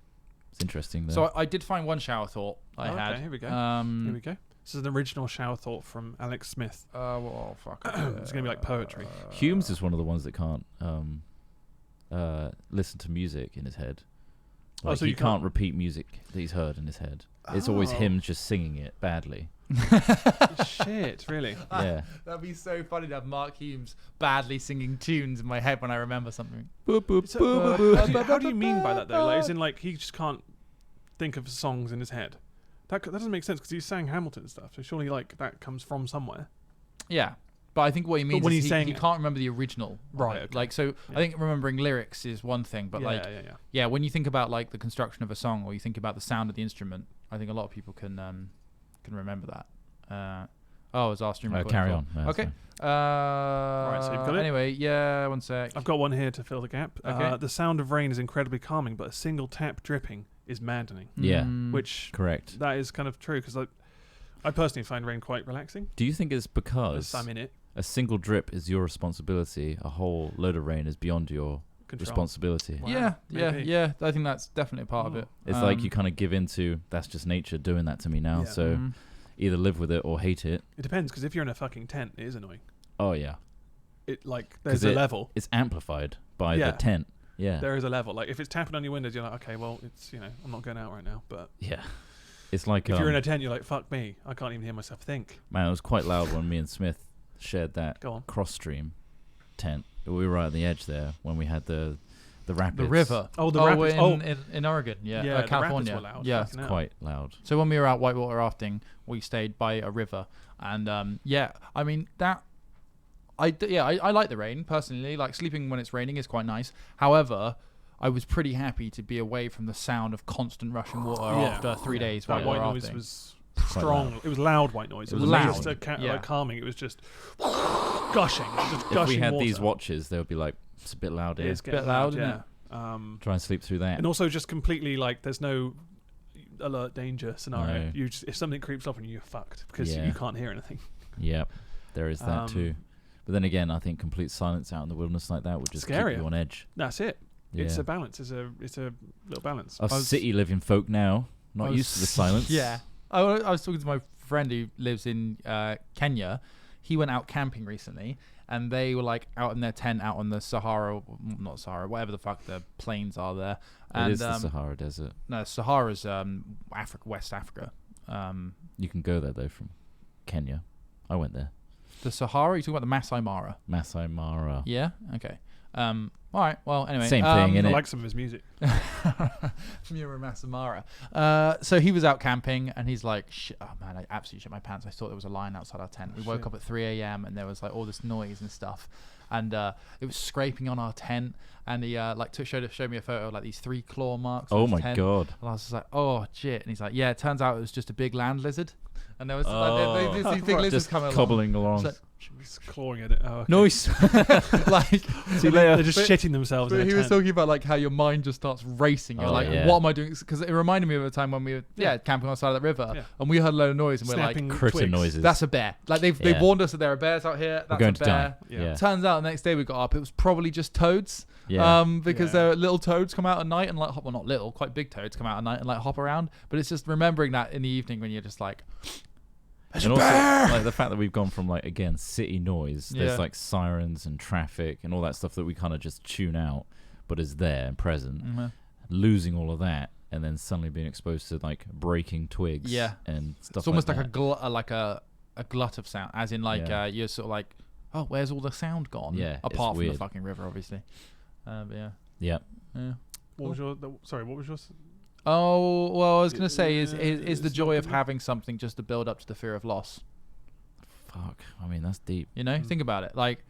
It's interesting though. So I did find one shower thought I had. Okay, here we go. Here we go. This is an original shower thought from Alex Smith. Well, fuck. It's gonna be like poetry. Humes is one of the ones that can't listen to music in his head. Like, so he you can't repeat music that he's heard in his head. It's always him just singing it badly. Shit, really? Yeah. That'd be so funny to have Mark Humes badly singing tunes in my head when I remember something. How do you mean by that though? Like, as in, like, he just can't think of songs in his head. That doesn't make sense because he sang Hamilton and stuff. So surely, like, that comes from somewhere. Yeah. But I think what he means when is he's saying he can't remember the original. Right. Okay. Like, so I think remembering lyrics is one thing, but when you think about like the construction of a song or you think about the sound of the instrument, I think a lot of people can remember that. Is our stream recording? Carry on. No, okay. Right, so you've got it? Anyway, yeah, one sec. I've got one here to fill the gap. Okay. The sound of rain is incredibly calming, but a single tap dripping is maddening. Yeah. Which correct. That is kind of true because I personally find rain quite relaxing. Do you think it's because I'm in it? A single drip is your responsibility, a whole load of rain is beyond your responsibility? Wow, yeah. I think that's definitely a part of it. It's like you kind of give into, that's just nature doing that to me now, so either live with it or hate it. It depends, because if you're in a fucking tent, it is annoying. Oh, yeah. There's a level. It's amplified by the tent. Yeah. There is a level. Like, if it's tapping on your windows, you're like, okay, well, it's, I'm not going out right now, but... Yeah. It's like... If you're in a tent, you're like, fuck me, I can't even hear myself think. Man, it was quite loud when me and Smith shared that cross stream tent. We were right at the edge there when we had the rapids. The river. The rapids. In Oregon, California. The rapids were loud. Yeah, it's quite loud. So when we were out whitewater rafting, we stayed by a river, and I mean that. I like the rain personally. Like sleeping when it's raining is quite nice. However, I was pretty happy to be away from the sound of constant rushing water after 3 days. That white noise was strong. It was loud white noise. It was loud. Like calming. It was just gushing. If we had these watches, they would be like, it's a bit loud here. It's a bit loud, isn't it? Try and sleep through that. And also just completely like there's no alert danger scenario. No. You just, if something creeps up on you, you're fucked because you can't hear anything. Yep, there is that too. But then again, I think complete silence out in the wilderness like that would just keep you on edge. That's it. Yeah. It's a balance. It's a little balance. Us city living folk now, not used to the silence. Yeah. I was talking to my friend who lives in Kenya. He went out camping recently, and they were like out in their tent out on the Sahara, not Sahara, whatever the fuck the plains are there. And, it is the Sahara Desert. No, Sahara's Africa, West Africa. You can go there though from Kenya. I went there. The Sahara? You're talking about the Masai Mara? Masai Mara. Yeah? Okay. All right. Well, anyway. Same thing, innit? I like some of his music. Mura Masai Mara. So he was out camping, and he's like, oh man, I absolutely shit my pants. I thought there was a lion outside our tent. We woke up at 3 a.m. and there was like all this noise and stuff. And it was scraping on our tent. and he showed me a photo of like these 3 claw marks. Oh my god! And I was just like, oh shit! And he's like, yeah, it turns out it was just a big land lizard. And there was like, these big lizards coming cobbling along. Like, just clawing at it. Oh, okay. Nice. Like, see you later. They're just shitting themselves. But in he a was tent. talking about like how your mind just starts racing. You're like, what am I doing? Because it reminded me of a time when we were camping on the side of the river, and we heard a load of noise, and Snapping we're like, critter twigs. noises. that's a bear. Like they've warned us that there are bears out here. That's we're going a bear. to die. Yeah. Turns out the next day we got up, it was probably just toads. Yeah. Because there are little toads come out at night and like well, not little, quite big toads come out at night and like hop around. But it's just remembering that in the evening when you're just like. And also, like the fact that we've gone from like again city noise. There's like sirens and traffic and all that stuff that we kind of just tune out, but is there and present. Mm-hmm. Losing all of that, and then suddenly being exposed to like breaking twigs. And stuff. It's almost like a glut of sound, as in like you're sort of like, oh, where's all the sound gone? Yeah. Apart from the fucking river, obviously. But yeah. What was your? Sorry, what was yours? Oh, well, I was going to say, is the joy of having something just to build up to the fear of loss. Fuck. I mean, that's deep. You know, think about it. Like,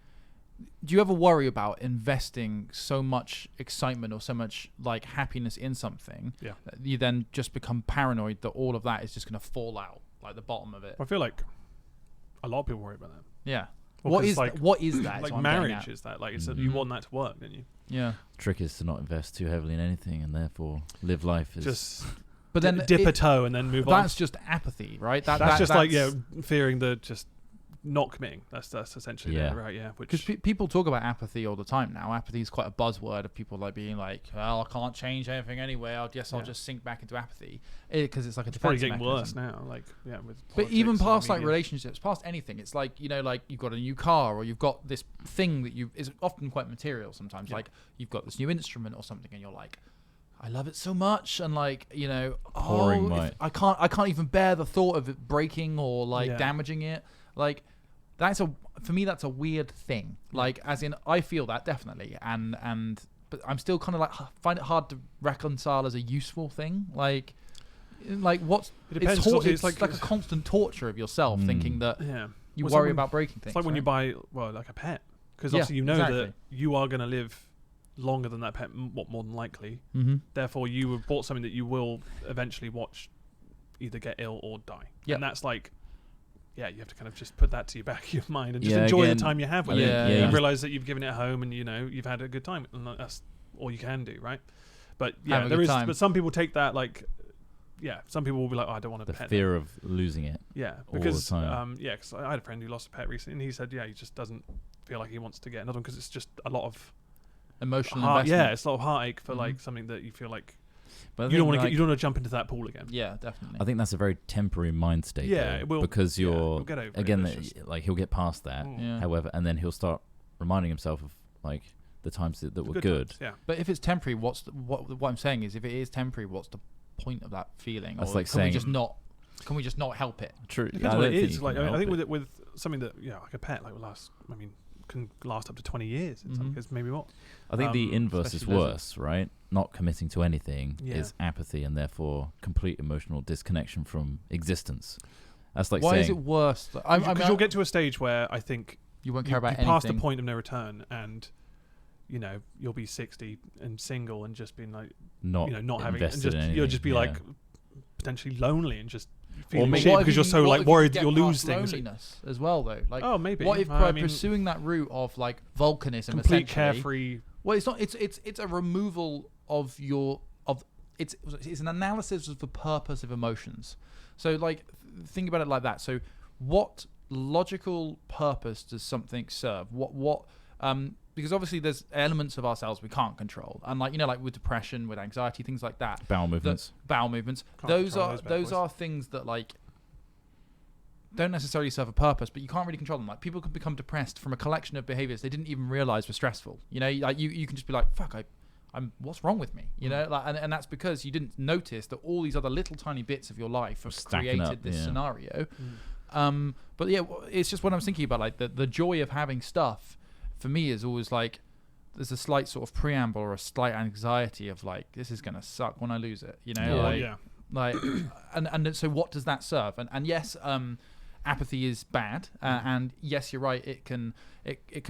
do you ever worry about investing so much excitement or so much, like, happiness in something that you then just become paranoid that all of that is just going to fall out, like the bottom of it? I feel like a lot of people worry about that. Yeah. Well, what is that? Like marriage is that. Like, it's you want that to work, don't you? Yeah. The trick is to not invest too heavily in anything, and therefore live life as just. But then dip a toe and then move on. That's just apathy, right? That's just like fearing the just not committing. That's essentially it, right? Yeah. Because people talk about apathy all the time now. Apathy is quite a buzzword of people like being like, "Well, I can't change anything anyway. I'll just sink back into apathy," because it's like a defense probably getting mechanism. worse now. Like with but even past like relationships, past anything, it's like like you've got a new car or you've got this thing that is often quite material sometimes. Like you've got this new instrument or something, and you're like, I love it so much, and like I can't even bear the thought of it breaking or like damaging it. Like for me that's a weird thing. Like as in I feel that definitely, and but I'm still kind of like find it hard to reconcile as a useful thing. Like what's it depends. It's like a constant torture of yourself thinking that you worry about breaking things. It's like when you buy like a pet, because obviously you know that you are going to live longer than that pet, more than likely. Mm-hmm. Therefore, you have bought something that you will eventually watch either get ill or die. And that's like, you have to kind of just put that to your back of your mind and just enjoy the time you have with it. You realize that you've given it a home and you've had a good time, and that's all you can do, right? But there is. But some people take that like. Yeah, some people will be like, I don't want a pet. The fear of losing it. Yeah, because because I had a friend who lost a pet recently, and he said, he just doesn't feel like he wants to get another one because it's just a lot of emotional investment. Yeah, it's a lot of heartache for like something that you feel like you don't want to jump into that pool again. Yeah, definitely. I think that's a very temporary mind state. Yeah, it will, because we'll get over again, like he'll get past that. However, and then he'll start reminding himself of like the times that were good. Yeah. But if it's temporary, what I'm saying is, if it is temporary, what's the point of that feeling? That's or like can saying, we just not help it? True. Depends what it is. Like I think with something that like a pet, like can last up to 20 years in some cases, maybe more. I think the inverse is worse, right? Not committing to anything is apathy, and therefore complete emotional disconnection from existence. That's like why is it worse? Because you'll get to a stage where I think you won't care about anything. Past the point of no return, and you'll be 60 and single and just being like not having, and just you'll just be like potentially lonely and just feeling shit because you're so like worried that you'll lose things. Loneliness as well, though. Like, maybe. What if by pursuing that route of like volcanism, complete carefree? Well, it's not. It's a removal of it's an analysis of the purpose of emotions. So like think about it like that. So what logical purpose does something serve? Because obviously there's elements of ourselves we can't control, and like with depression, with anxiety, things like that. Bowel movements. Those are things that like don't necessarily serve a purpose, but you can't really control them. Like people can become depressed from a collection of behaviors they didn't even realize were stressful. Like you can just be like, fuck, I'm what's wrong with me? And that's because you didn't notice that all these other little tiny bits of your life have created this scenario. But it's just what I'm thinking about, like the joy of having stuff. For me, is always like there's a slight sort of preamble or a slight anxiety of like this is gonna suck when I lose it, Like, and so what does that serve? And yes, apathy is bad, and yes, you're right. It can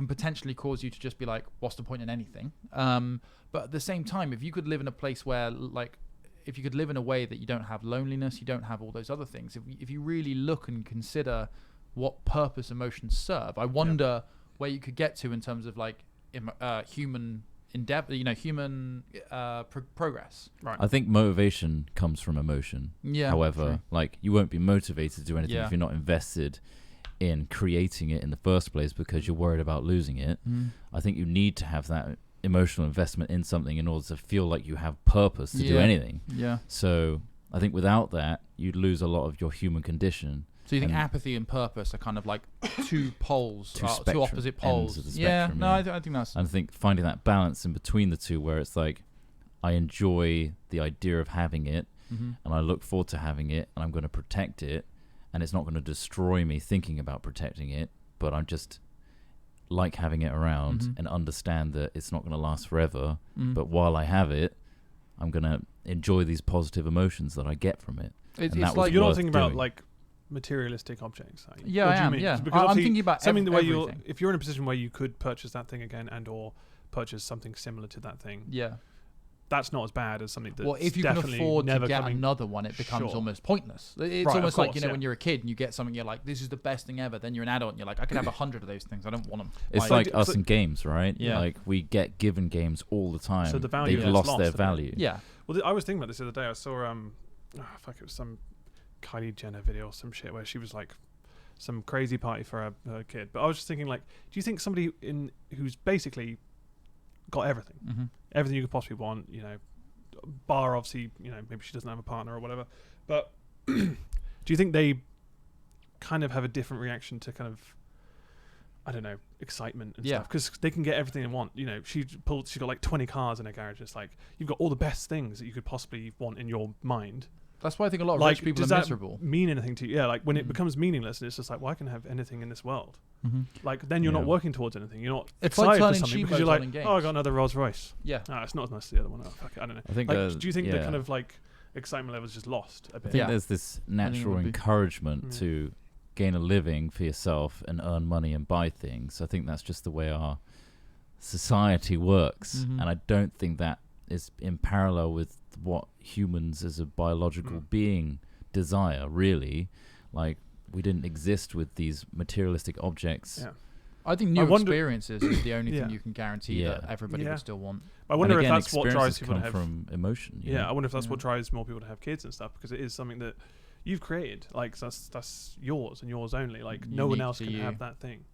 potentially cause you to just be like, what's the point in anything? But at the same time, if you could live in a place where, like, if you could live in a way that you don't have loneliness, you don't have all those other things. If you really look and consider what purpose emotions serve, I wonder where you could get to in terms of like human endeavor, human progress. Right. I think motivation comes from emotion. Yeah. However, like, you won't be motivated to do anything Yeah. if you're not invested in creating it in the first place because you're worried about losing it. I think you need to have that emotional investment in something in order to feel like you have purpose to do anything. Yeah. So I think without that, you'd lose a lot of your human condition. So you think apathy and purpose are kind of like two poles, two opposite poles? Ends of the spectrum, I think that's. And I think finding that balance in between the two, where it's like, I enjoy the idea of having it, and I look forward to having it, and I'm going to protect it, and it's not going to destroy me thinking about protecting it, but I'm just like having it around and understand that it's not going to last forever. But while I have it, I'm going to enjoy these positive emotions that I get from it. It's like you're not thinking about like materialistic objects. Like, yeah, I am. Yeah, I'm thinking about something where everything. if you're in a position where you could purchase that thing again and or purchase something similar to that thing. Yeah. That's not as bad as something that's if you can afford to get another one, it becomes almost pointless. It's almost like, when you're a kid and you get something, you're like, this is the best thing ever. Then you're an adult and you're like, I could have 100 of those things. I don't want them. It's like us in games, right? Yeah. Like, we get given games all the time. So the value They've lost their value. Yeah. Well, I was thinking about this the other day. I saw, it was some Kylie Jenner video or some shit where she was like some crazy party for her kid. But I was just thinking, like, do you think somebody who's basically got everything, everything you could possibly want, bar obviously, maybe she doesn't have a partner or whatever, but do you think they kind of have a different reaction to kind of, I don't know, excitement and stuff? Because they can get everything they want. She's got like 20 cars in her garage. It's like, you've got all the best things that you could possibly want in your mind. That's why I think a lot of rich people are miserable. Does that mean anything to you? Yeah, like when it becomes meaningless and it's just like, well, I can have anything in this world. Like, then you're not working towards anything. You're not excited for something because you're like, oh, I got another Rolls Royce. Yeah. It's not as nice as the other one. Oh, fuck it, I don't know. I think do you think the kind of like excitement level is just lost a bit? I think there's this natural encouragement to gain a living for yourself and earn money and buy things. I think that's just the way our society works. And I don't think that is in parallel with what humans as a biological being desire, really. Like, we didn't exist with these materialistic objects. Yeah. I think new experiences is the only thing you can guarantee that everybody would still want. I wonder if that's what drives people to have from emotion. I wonder if that's what drives more people to have kids and stuff, because it is something that you've created. Like, that's yours and yours only. Like, unique, no one else can have that thing.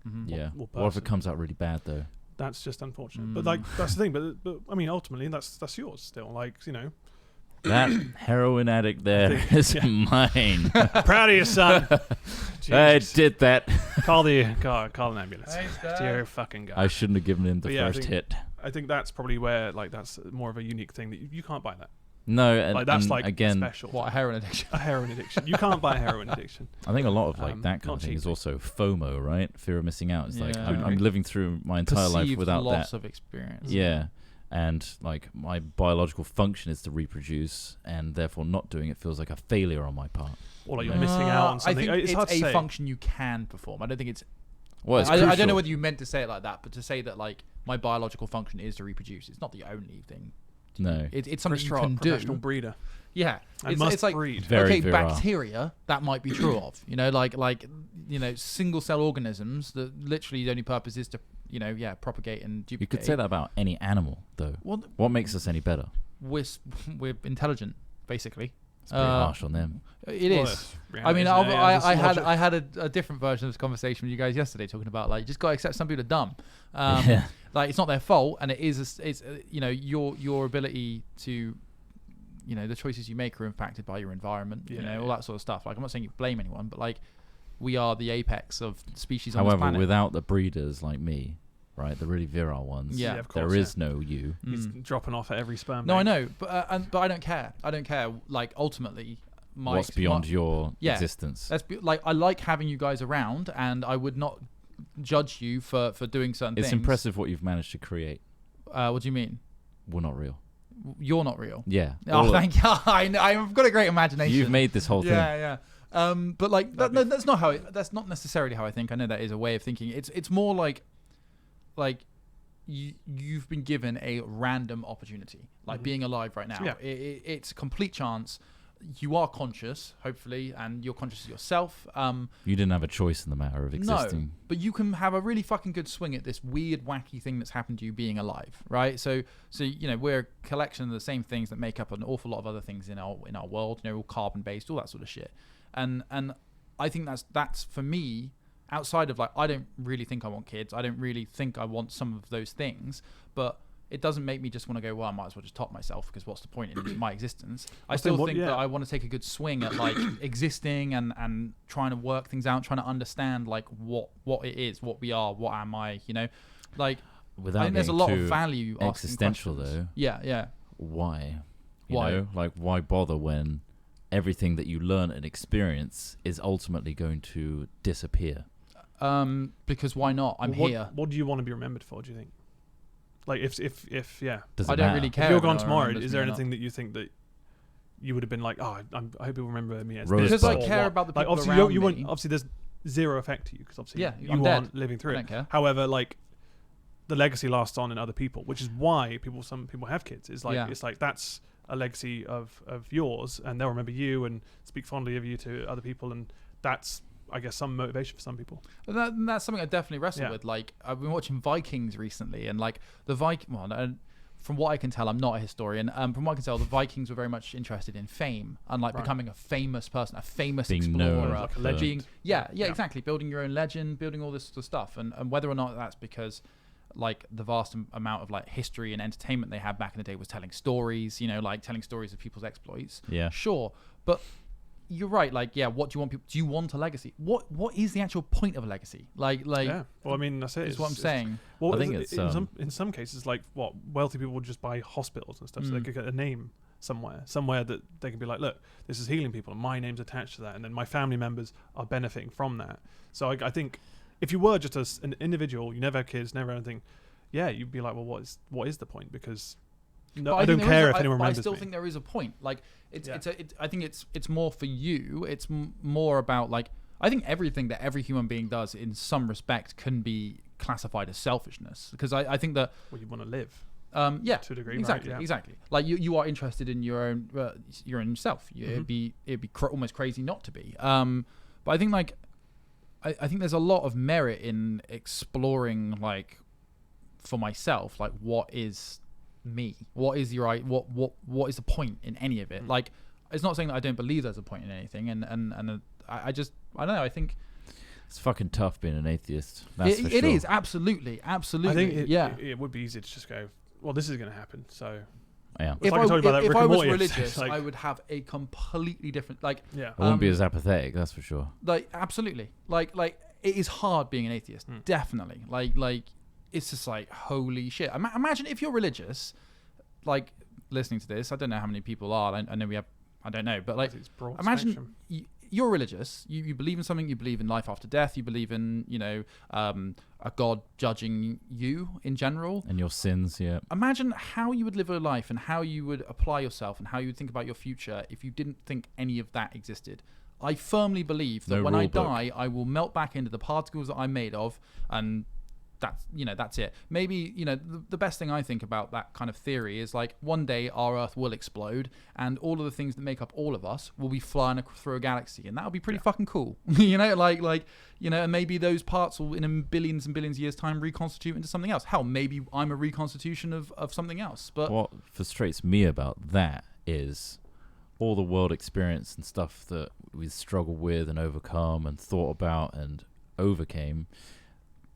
What if it comes out really bad though? That's just unfortunate. But like, that's the thing. But I mean, ultimately, that's yours still. Like, that heroin addict there is mine. Proud of you, son. I did that. Call an ambulance. Dear fucking guy. I shouldn't have given him the first hit. I think that's probably where, like, that's more of a unique thing that you can't buy that. No, and like, that's and like again, special. What, a heroin addiction? A heroin addiction. You can't buy a heroin addiction. I think a lot of like that kind of thing is also FOMO, right? Fear of missing out. It's like I'm living through my entire life without loss that of experience. Yeah. And like, my biological function is to reproduce, and therefore not doing it feels like a failure on my part. Or like you're missing out on something. I think it's hard to say. function you can perform. I don't think it's. Well, it's I don't know whether you meant to say it like that, but to say that like my biological function is to reproduce, it's not the only thing. No, it's something Chris you can do. Professional breeder. Yeah, it's like breed. Very bacteria that might be true of. Single cell organisms that literally the only purpose is to propagate and duplicate. You could say that about any animal, though. Well, what makes us any better? We're intelligent, basically. It's pretty harsh on them. It is. I mean, I had a different version of this conversation with you guys yesterday, talking about like, you just got to accept some people are dumb. Like, it's not their fault, and it is. It's your ability to. The choices you make are impacted by your environment. All that sort of stuff. Like, I'm not saying you blame anyone, but like, we are the apex of species on this planet. However, without the breeders like me, right, the really virile ones, of course, there is no you. He's dropping off at every sperm. No, I know, but I don't care. I don't care. Like, ultimately, what's beyond your existence? I like having you guys around, and I would not judge you for doing certain things. It's impressive what you've managed to create. What do you mean? We're not real. You're not real. Yeah. Oh, thank you. I've got a great imagination. You've made this whole thing. Yeah. But like that's not necessarily how I think. I know that is a way of thinking. It's more like you've been given a random opportunity, like being alive right now. Yeah. It's a complete chance. You are conscious, hopefully, and you're conscious of yourself. You didn't have a choice in the matter of existing. No, but you can have a really fucking good swing at this weird, wacky thing that's happened to you being alive, right? So we're a collection of the same things that make up an awful lot of other things in our world. All carbon based, all that sort of shit. And I think that's for me. Outside of I don't really think I want kids. I don't really think I want some of those things, but it doesn't make me just want to go, well, I might as well just top myself because what's the point in my existence? I still think that I want to take a good swing at existing and trying to work things out, trying to understand what it is, what we are, what am I, Without I think there's a lot of value existential though. Yeah. Why? Why? Why bother when everything that you learn and experience is ultimately going to disappear? Because why not? I'm here. What do you want to be remembered for, do you think? Like if I don't really care. If you're gone tomorrow, is there anything that you think that you would have been like, I hope people remember me as this? Because I care about the people around me. Obviously there's zero effect to you because obviously you aren't living through it. Care. However, the legacy lasts on in other people, which is why some people have kids. It's like that's a legacy of yours, and they'll remember you and speak fondly of you to other people, and that's, I guess, some motivation for some people. That's something I definitely wrestle with. I've been watching Vikings recently, and from what I can tell, I'm not a historian. From what I can tell, the Vikings were very much interested in fame and becoming a famous person, a famous explorer, like a legend. Exactly, building your own legend, building all this sort of stuff, and whether or not that's because the vast amount of history and entertainment they had back in the day was telling stories, telling stories of people's exploits. Yeah, sure, but you're right. What do you want people? Do you want a legacy? What is the actual point of a legacy? Yeah. Well, I mean, that's it. Is what I'm saying. Well, I think it's in some cases, wealthy people would just buy hospitals and stuff, so they could get a name somewhere that they can be like, look, this is healing people, and my name's attached to that, and then my family members are benefiting from that. So I think if you were just an individual, you never had kids, never anything, you'd be like, well, what is the point? Because I don't care if anyone remembers me. I still think there is a point. I think it's more for you. It's more about I think everything that every human being does in some respect can be classified as selfishness, because I think that you want to live. To a degree, exactly, right? exactly. You are interested in your own self. It'd be almost crazy not to be. But I think I think there's a lot of merit in exploring for myself what is me, what is what is the point in any of it. It's not saying that I don't believe there's a point in anything, and I don't know, I think it's fucking tough being an atheist. That's for sure. It is absolutely I think it would be easy to just go, well, this is going to happen, so yeah. If I was religious, I would have a completely different I wouldn't be as apathetic, that's for sure. Absolutely, it is hard being an atheist, definitely. It's just holy shit. Imagine if you're religious, listening to this. I don't know how many people are. I know we have. I don't know, but imagine you're religious. You believe in something. You believe in life after death. You believe in a God judging you in general and your sins. Yeah. Imagine how you would live your life and how you would apply yourself and how you would think about your future if you didn't think any of that existed. I firmly believe that when I die, I will melt back into the particles that I'm made of, and that's it. Maybe the best thing I think about that kind of theory is one day our Earth will explode and all of the things that make up all of us will be flying through a galaxy, and that'll be pretty fucking cool. And maybe those parts will in billions and billions of years time reconstitute into something else. Hell, maybe I'm a reconstitution of something else. But what frustrates me about that is all the world experience and stuff that we struggled with and overcome and thought about and overcame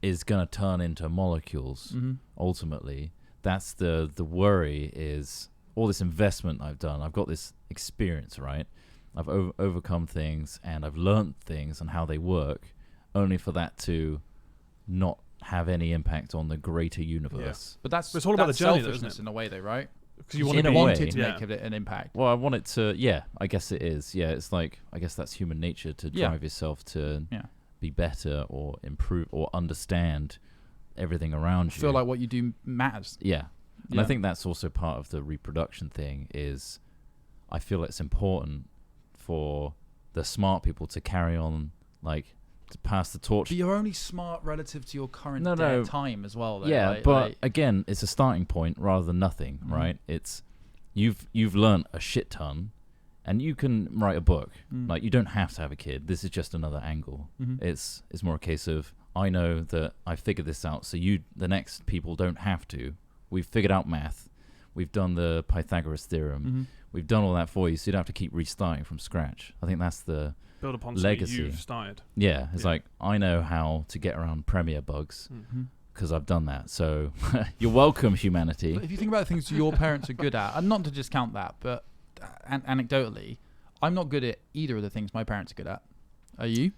is going to turn into molecules ultimately. That's the worry, is all this investment I've done. I've got this experience, right? I've overcome things and I've learned things and how they work, only for that to not have any impact on the greater universe. But it's all about the journey, selfishness, isn't it? In a way, though, right? Because you wanted to make it an impact. Well, I want it to. Yeah, I guess it is. Yeah, it's I guess that's human nature to drive yourself to be better or improve or understand everything around you. Feel like what you do matters. Yeah. And I think that's also part of the reproduction thing, is I feel it's important for the smart people to carry on, like, to pass the torch. But you're only smart relative to your current time as well, though. Yeah, but again, it's a starting point rather than nothing, right? It's you've learned a shit ton, and you can write a book. Like, you don't have to have a kid. This is just another angle. It's more a case of, I know that I figured this out, so the next people don't have to. We've figured out math. We've done the Pythagoras theorem. We've done all that for you, so you don't have to keep restarting from scratch. I think that's the build upon legacy you've started. Yeah, it's like, I know how to get around Premiere bugs because I've done that. So you're welcome, humanity. But if you think about the things your parents are good at, and not to discount that, but anecdotally, I'm not good at either of the things my parents are good at. Are you?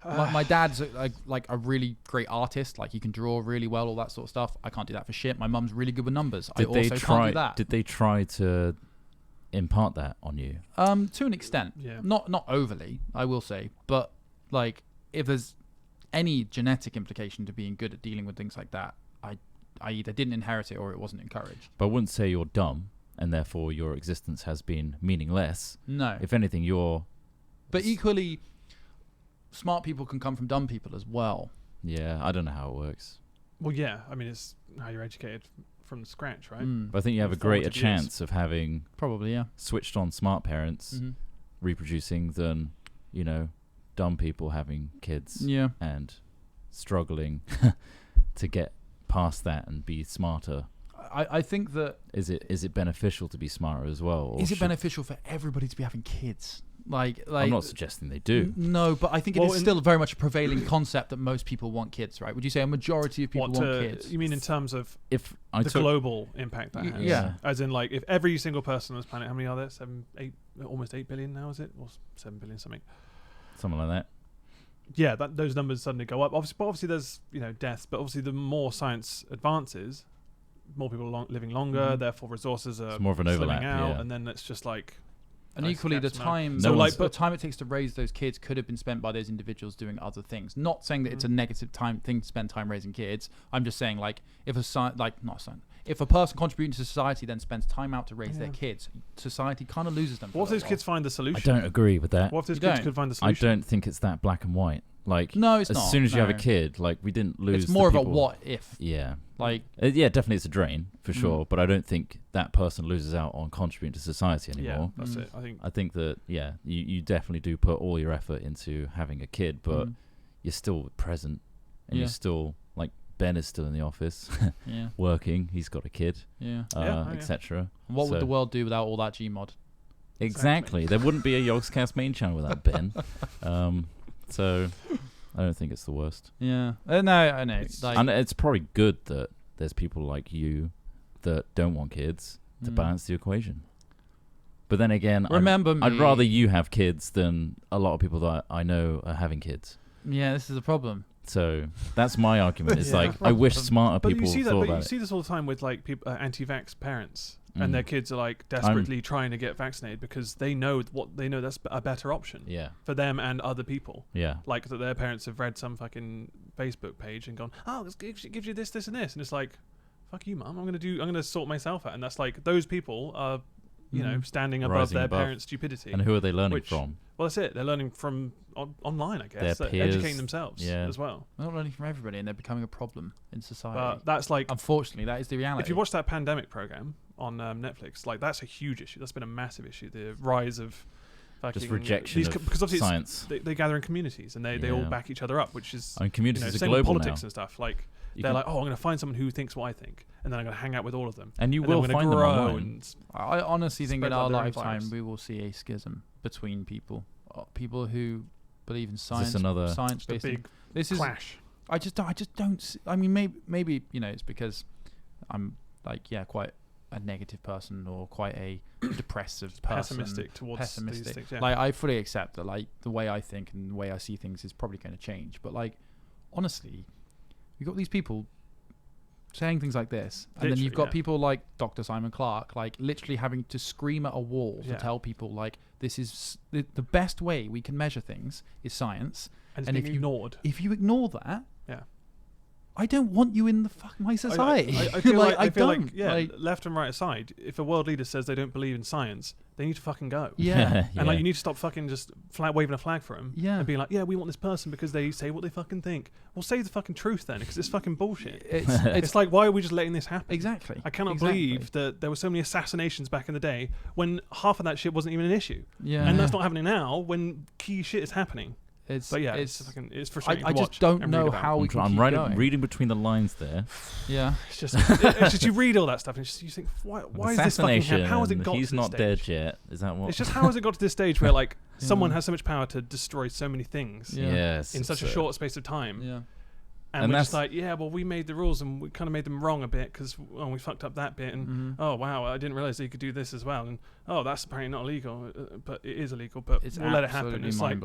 My dad's like a really great artist. Like, he can draw really well, all that sort of stuff. I can't do that for shit. My mum's really good with numbers. I also can't do that. Did they try to impart that on you? To an extent. Yeah. Not overly, I will say. But, like, if there's any genetic implication to being good at dealing with things like that, I either didn't inherit it or it wasn't encouraged. But I wouldn't say you're dumb, and therefore your existence has been meaningless. No. If anything, you're... But equally, smart people can come from dumb people as well. Yeah, I don't know how it works. Well, yeah. I mean, it's how you're educated from scratch, right? But I think you have a greater chance of having probably switched on smart parents reproducing than, you know, dumb people having kids and struggling to get past that and be smarter. I think that... Is it beneficial to be smarter as well? Is it beneficial for everybody to be having kids? Like I'm not suggesting they do. No, but I think it is still very much a prevailing concept that most people want kids, right? Would you say a majority of people want kids? You mean in terms of if global impact that has? Yeah. As in, like, if every single person on this planet, how many are there? almost 8 billion now, is it? Or 7 billion something? Something like that. Yeah, those numbers suddenly go up. Obviously there's, you know, deaths, but obviously the more science advances, more people are living longer, therefore resources are more of an overlap out, and then it's just like... And equally, the time the time it takes to raise those kids could have been spent by those individuals doing other things. Not saying that it's a negative thing to spend time raising kids. I'm just saying, like, if a person contributing to society then spends time out to raise their kids, society kind of loses them. What if those kids find the solution? I don't agree with that. What if those kids could find the solution? I don't think it's that black and white. Like, no, it's not. As soon as you have a kid, like, we didn't lose. It's more of a what if. Yeah. Like, yeah, definitely it's a drain for sure, but I don't think that person loses out on contributing to society anymore. Yeah, that's it. I think that you definitely do put all your effort into having a kid, but you're still present, and you're still, like, Ben is still in the office, working. He's got a kid, etc. What would the world do without all that Gmod? Exactly. There wouldn't be a Yogscast main channel without Ben. So I don't think it's the worst. Yeah. No, I know. And it's probably good that there's people like you that don't want kids to balance the equation. But then again, I'd rather you have kids than a lot of people that I know are having kids. Yeah, this is a problem. So that's my argument. It's like, I wish smarter people thought about it. You see this all the time with, like, people, anti-vax parents. And their kids are, like, desperately trying to get vaccinated because they know that's a better option for them and other people. Yeah. Like, that their parents have read some fucking Facebook page and gone, oh, it gives you this, and this. And it's like, fuck you, mum. I'm going to sort myself out. And that's like, those people are, you know, standing above their parents' stupidity. And who are they learning from? Well, that's it. They're learning from online, I guess. Their peers, educating themselves as well. They're not learning from everybody, and they're becoming a problem in society. But that's like... Unfortunately, that is the reality. If you watch that pandemic program on Netflix, like, that's a huge issue. That's been a massive issue. The rise of fucking... Just rejection of because obviously science. They gather in communities, and they all back each other up, which is... And communities are same global with politics now. And stuff. Like, they're like, oh, I'm going to find someone who thinks what I think, and then I'm going to hang out with all of them. And you will find them online. I honestly think in our lifetime we will see a schism between people. People who believe in science, science-based. This is clash. I just don't. I mean, maybe you know, it's because I'm like, quite a negative person or quite a depressive person, pessimistic towards these things. Yeah. Like, I fully accept that, like, the way I think and the way I see things is probably going to change. But, like, honestly, you've got these people saying things like this, and then you've got people like Dr. Simon Clark, like, literally having to scream at a wall to tell people, like, this is the best way we can measure things is science, and if you ignore that, I don't want you in my society. I feel like left and right aside, if a world leader says they don't believe in science, they need to fucking go. Yeah. And like you need to stop fucking just waving a flag for them. Yeah. And being like, yeah, we want this person because they say what they fucking think. Well, say the fucking truth then, because it's fucking bullshit. It's like, why are we just letting this happen? Exactly. I cannot believe that there were so many assassinations back in the day when half of that shit wasn't even an issue. Yeah. And that's not happening now when key shit is happening. It's frustrating. I just don't know how we can keep going. Reading between the lines there. Yeah, it's just you read all that stuff and you think, why is this fucking happening? How has it got to this stage? He's not dead yet. Is that what? It's just how has it got to this stage where like someone has so much power to destroy so many things in such a short space of time? Yeah. And we're just like, well, we made the rules and we kind of made them wrong a bit because we fucked up that bit. And oh wow, I didn't realize that you could do this as well. And oh, that's apparently not illegal, but it is illegal. But we'll let it happen. It's like,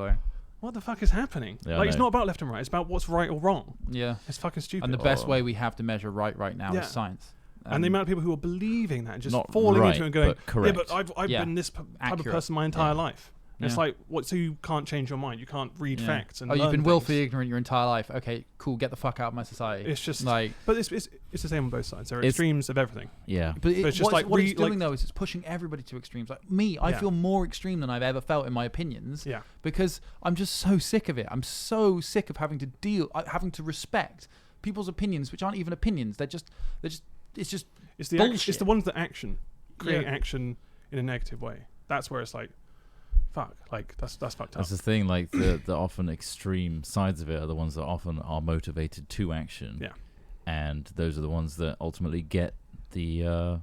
what the fuck is happening? Yeah, it's not about left and right. It's about what's right or wrong. Yeah. It's fucking stupid. And the best way we have to measure right now is science. And the amount of people who are believing that and just falling into it and going, but I've been this type of person my entire life. And it's like, what? So you can't change your mind. You can't read facts and you've been willfully ignorant your entire life. Okay, cool. Get the fuck out of my society. It's just like, but it's the same on both sides. There are extremes of everything. Yeah, but it's just like what it's doing though is it's pushing everybody to extremes. Like me, I feel more extreme than I've ever felt in my opinions. Yeah, because I'm just so sick of it. I'm so sick of having to respect people's opinions, which aren't even opinions. It's the ones that create action in a negative way. That's where it's like, fuck, like that's fucked up. That's the thing, like the often extreme sides of it are the ones that often are motivated to action. Yeah. And those are the ones that ultimately get the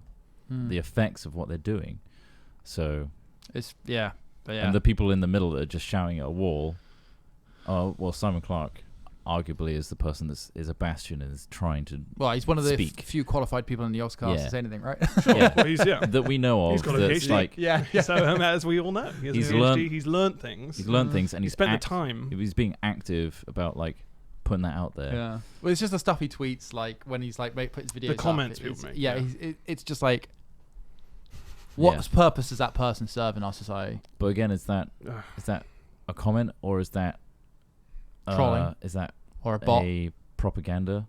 effects of what they're doing. So and the people in the middle that are just shouting at a wall, Simon Clarke arguably is the person that is a bastion and is trying to he's one of the few qualified people in the Oscars to say anything, right? Sure. That we know of. He's got a PhD. So as we all know, he's learned things. He's learned things, and he spent the time. He's being active about like putting that out there. Yeah. Well, it's just the stuff he tweets, like when he's like put his videos. The comments people make. Yeah. It's just like, what purpose does that person serve in our society? But again, is that a comment or is that trolling? Is that or a bot? A propaganda?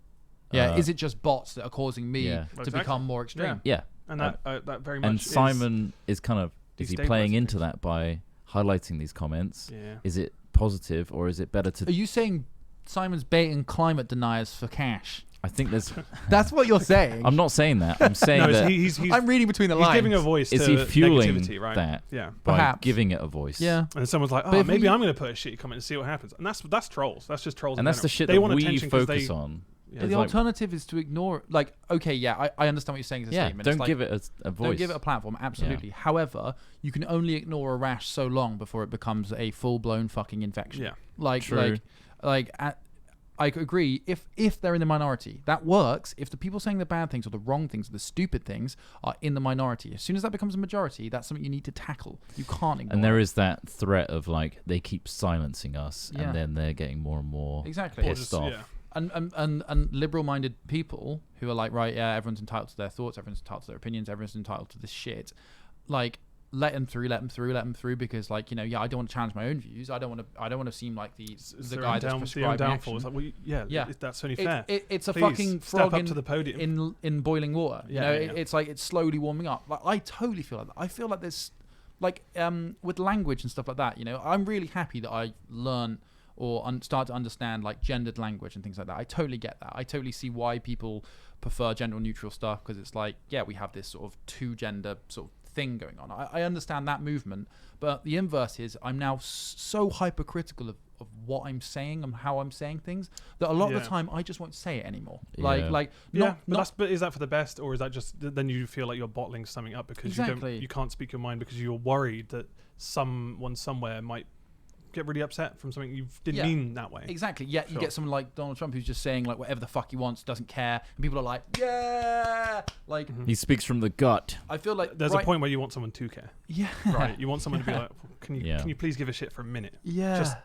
Yeah, is it just bots that are causing me to become more extreme? Yeah. And that very much. And Simon is kind of is he playing into that by highlighting these comments? Yeah. Is it positive or is it better to? Are you saying Simon's baiting climate deniers for cash? I think there's. That's what you're saying. I'm not saying that. I'm saying that he's I'm reading between the lines. He's giving a voice. Is to he fueling negativity, right? that? Yeah, by perhaps giving it a voice. Yeah, and someone's like, "Oh, maybe I'm going to put a shitty comment and see what happens." And that's trolls. That's just trolls. And that's the shit that we focus on. Yeah. The alternative is to ignore. Like, okay, I understand what you're saying as a statement. Don't give it a voice. Don't give it a platform. Absolutely. Yeah. However, you can only ignore a rash so long before it becomes a full-blown fucking infection. Yeah, True. I agree. If they're in the minority, that works. If the people saying the bad things or the wrong things or the stupid things are in the minority, as soon as that becomes a majority, that's something you need to tackle. You can't ignore. And there is that threat of like they keep silencing us, and then they're getting more and more pissed off. Yeah. And liberal-minded people who are like, right, yeah, everyone's entitled to their thoughts, everyone's entitled to their opinions, everyone's entitled to this shit. Like, let them through, because like, I don't want to challenge my own views. I don't want to seem like the guy that's prescribing action. It's like, that's only fair. It's a fucking frog up to the podium in boiling water. It's like it's slowly warming up. Like I totally feel like that. I feel like this, like with language and stuff like that. I'm really happy that I learn or start to understand like gendered language and things like that. I totally get that. I totally see why people prefer gender neutral stuff, because it's like, we have this sort of two gender sort of thing going on. I understand that movement, but the inverse is I'm now so hypercritical of what I'm saying and how I'm saying things that a lot of the time I just won't say it anymore. But is that for the best, or is that just then you feel like you're bottling something up because you can't speak your mind because you're worried that someone somewhere might get really upset from something you didn't mean that way. Exactly. Yeah, you get someone like Donald Trump who's just saying like whatever the fuck he wants, doesn't care, and people are like, like he speaks from the gut. I feel like there's a point where you want someone to care. Yeah. Right. You want someone to be like, can you please give a shit for a minute? Yeah. Just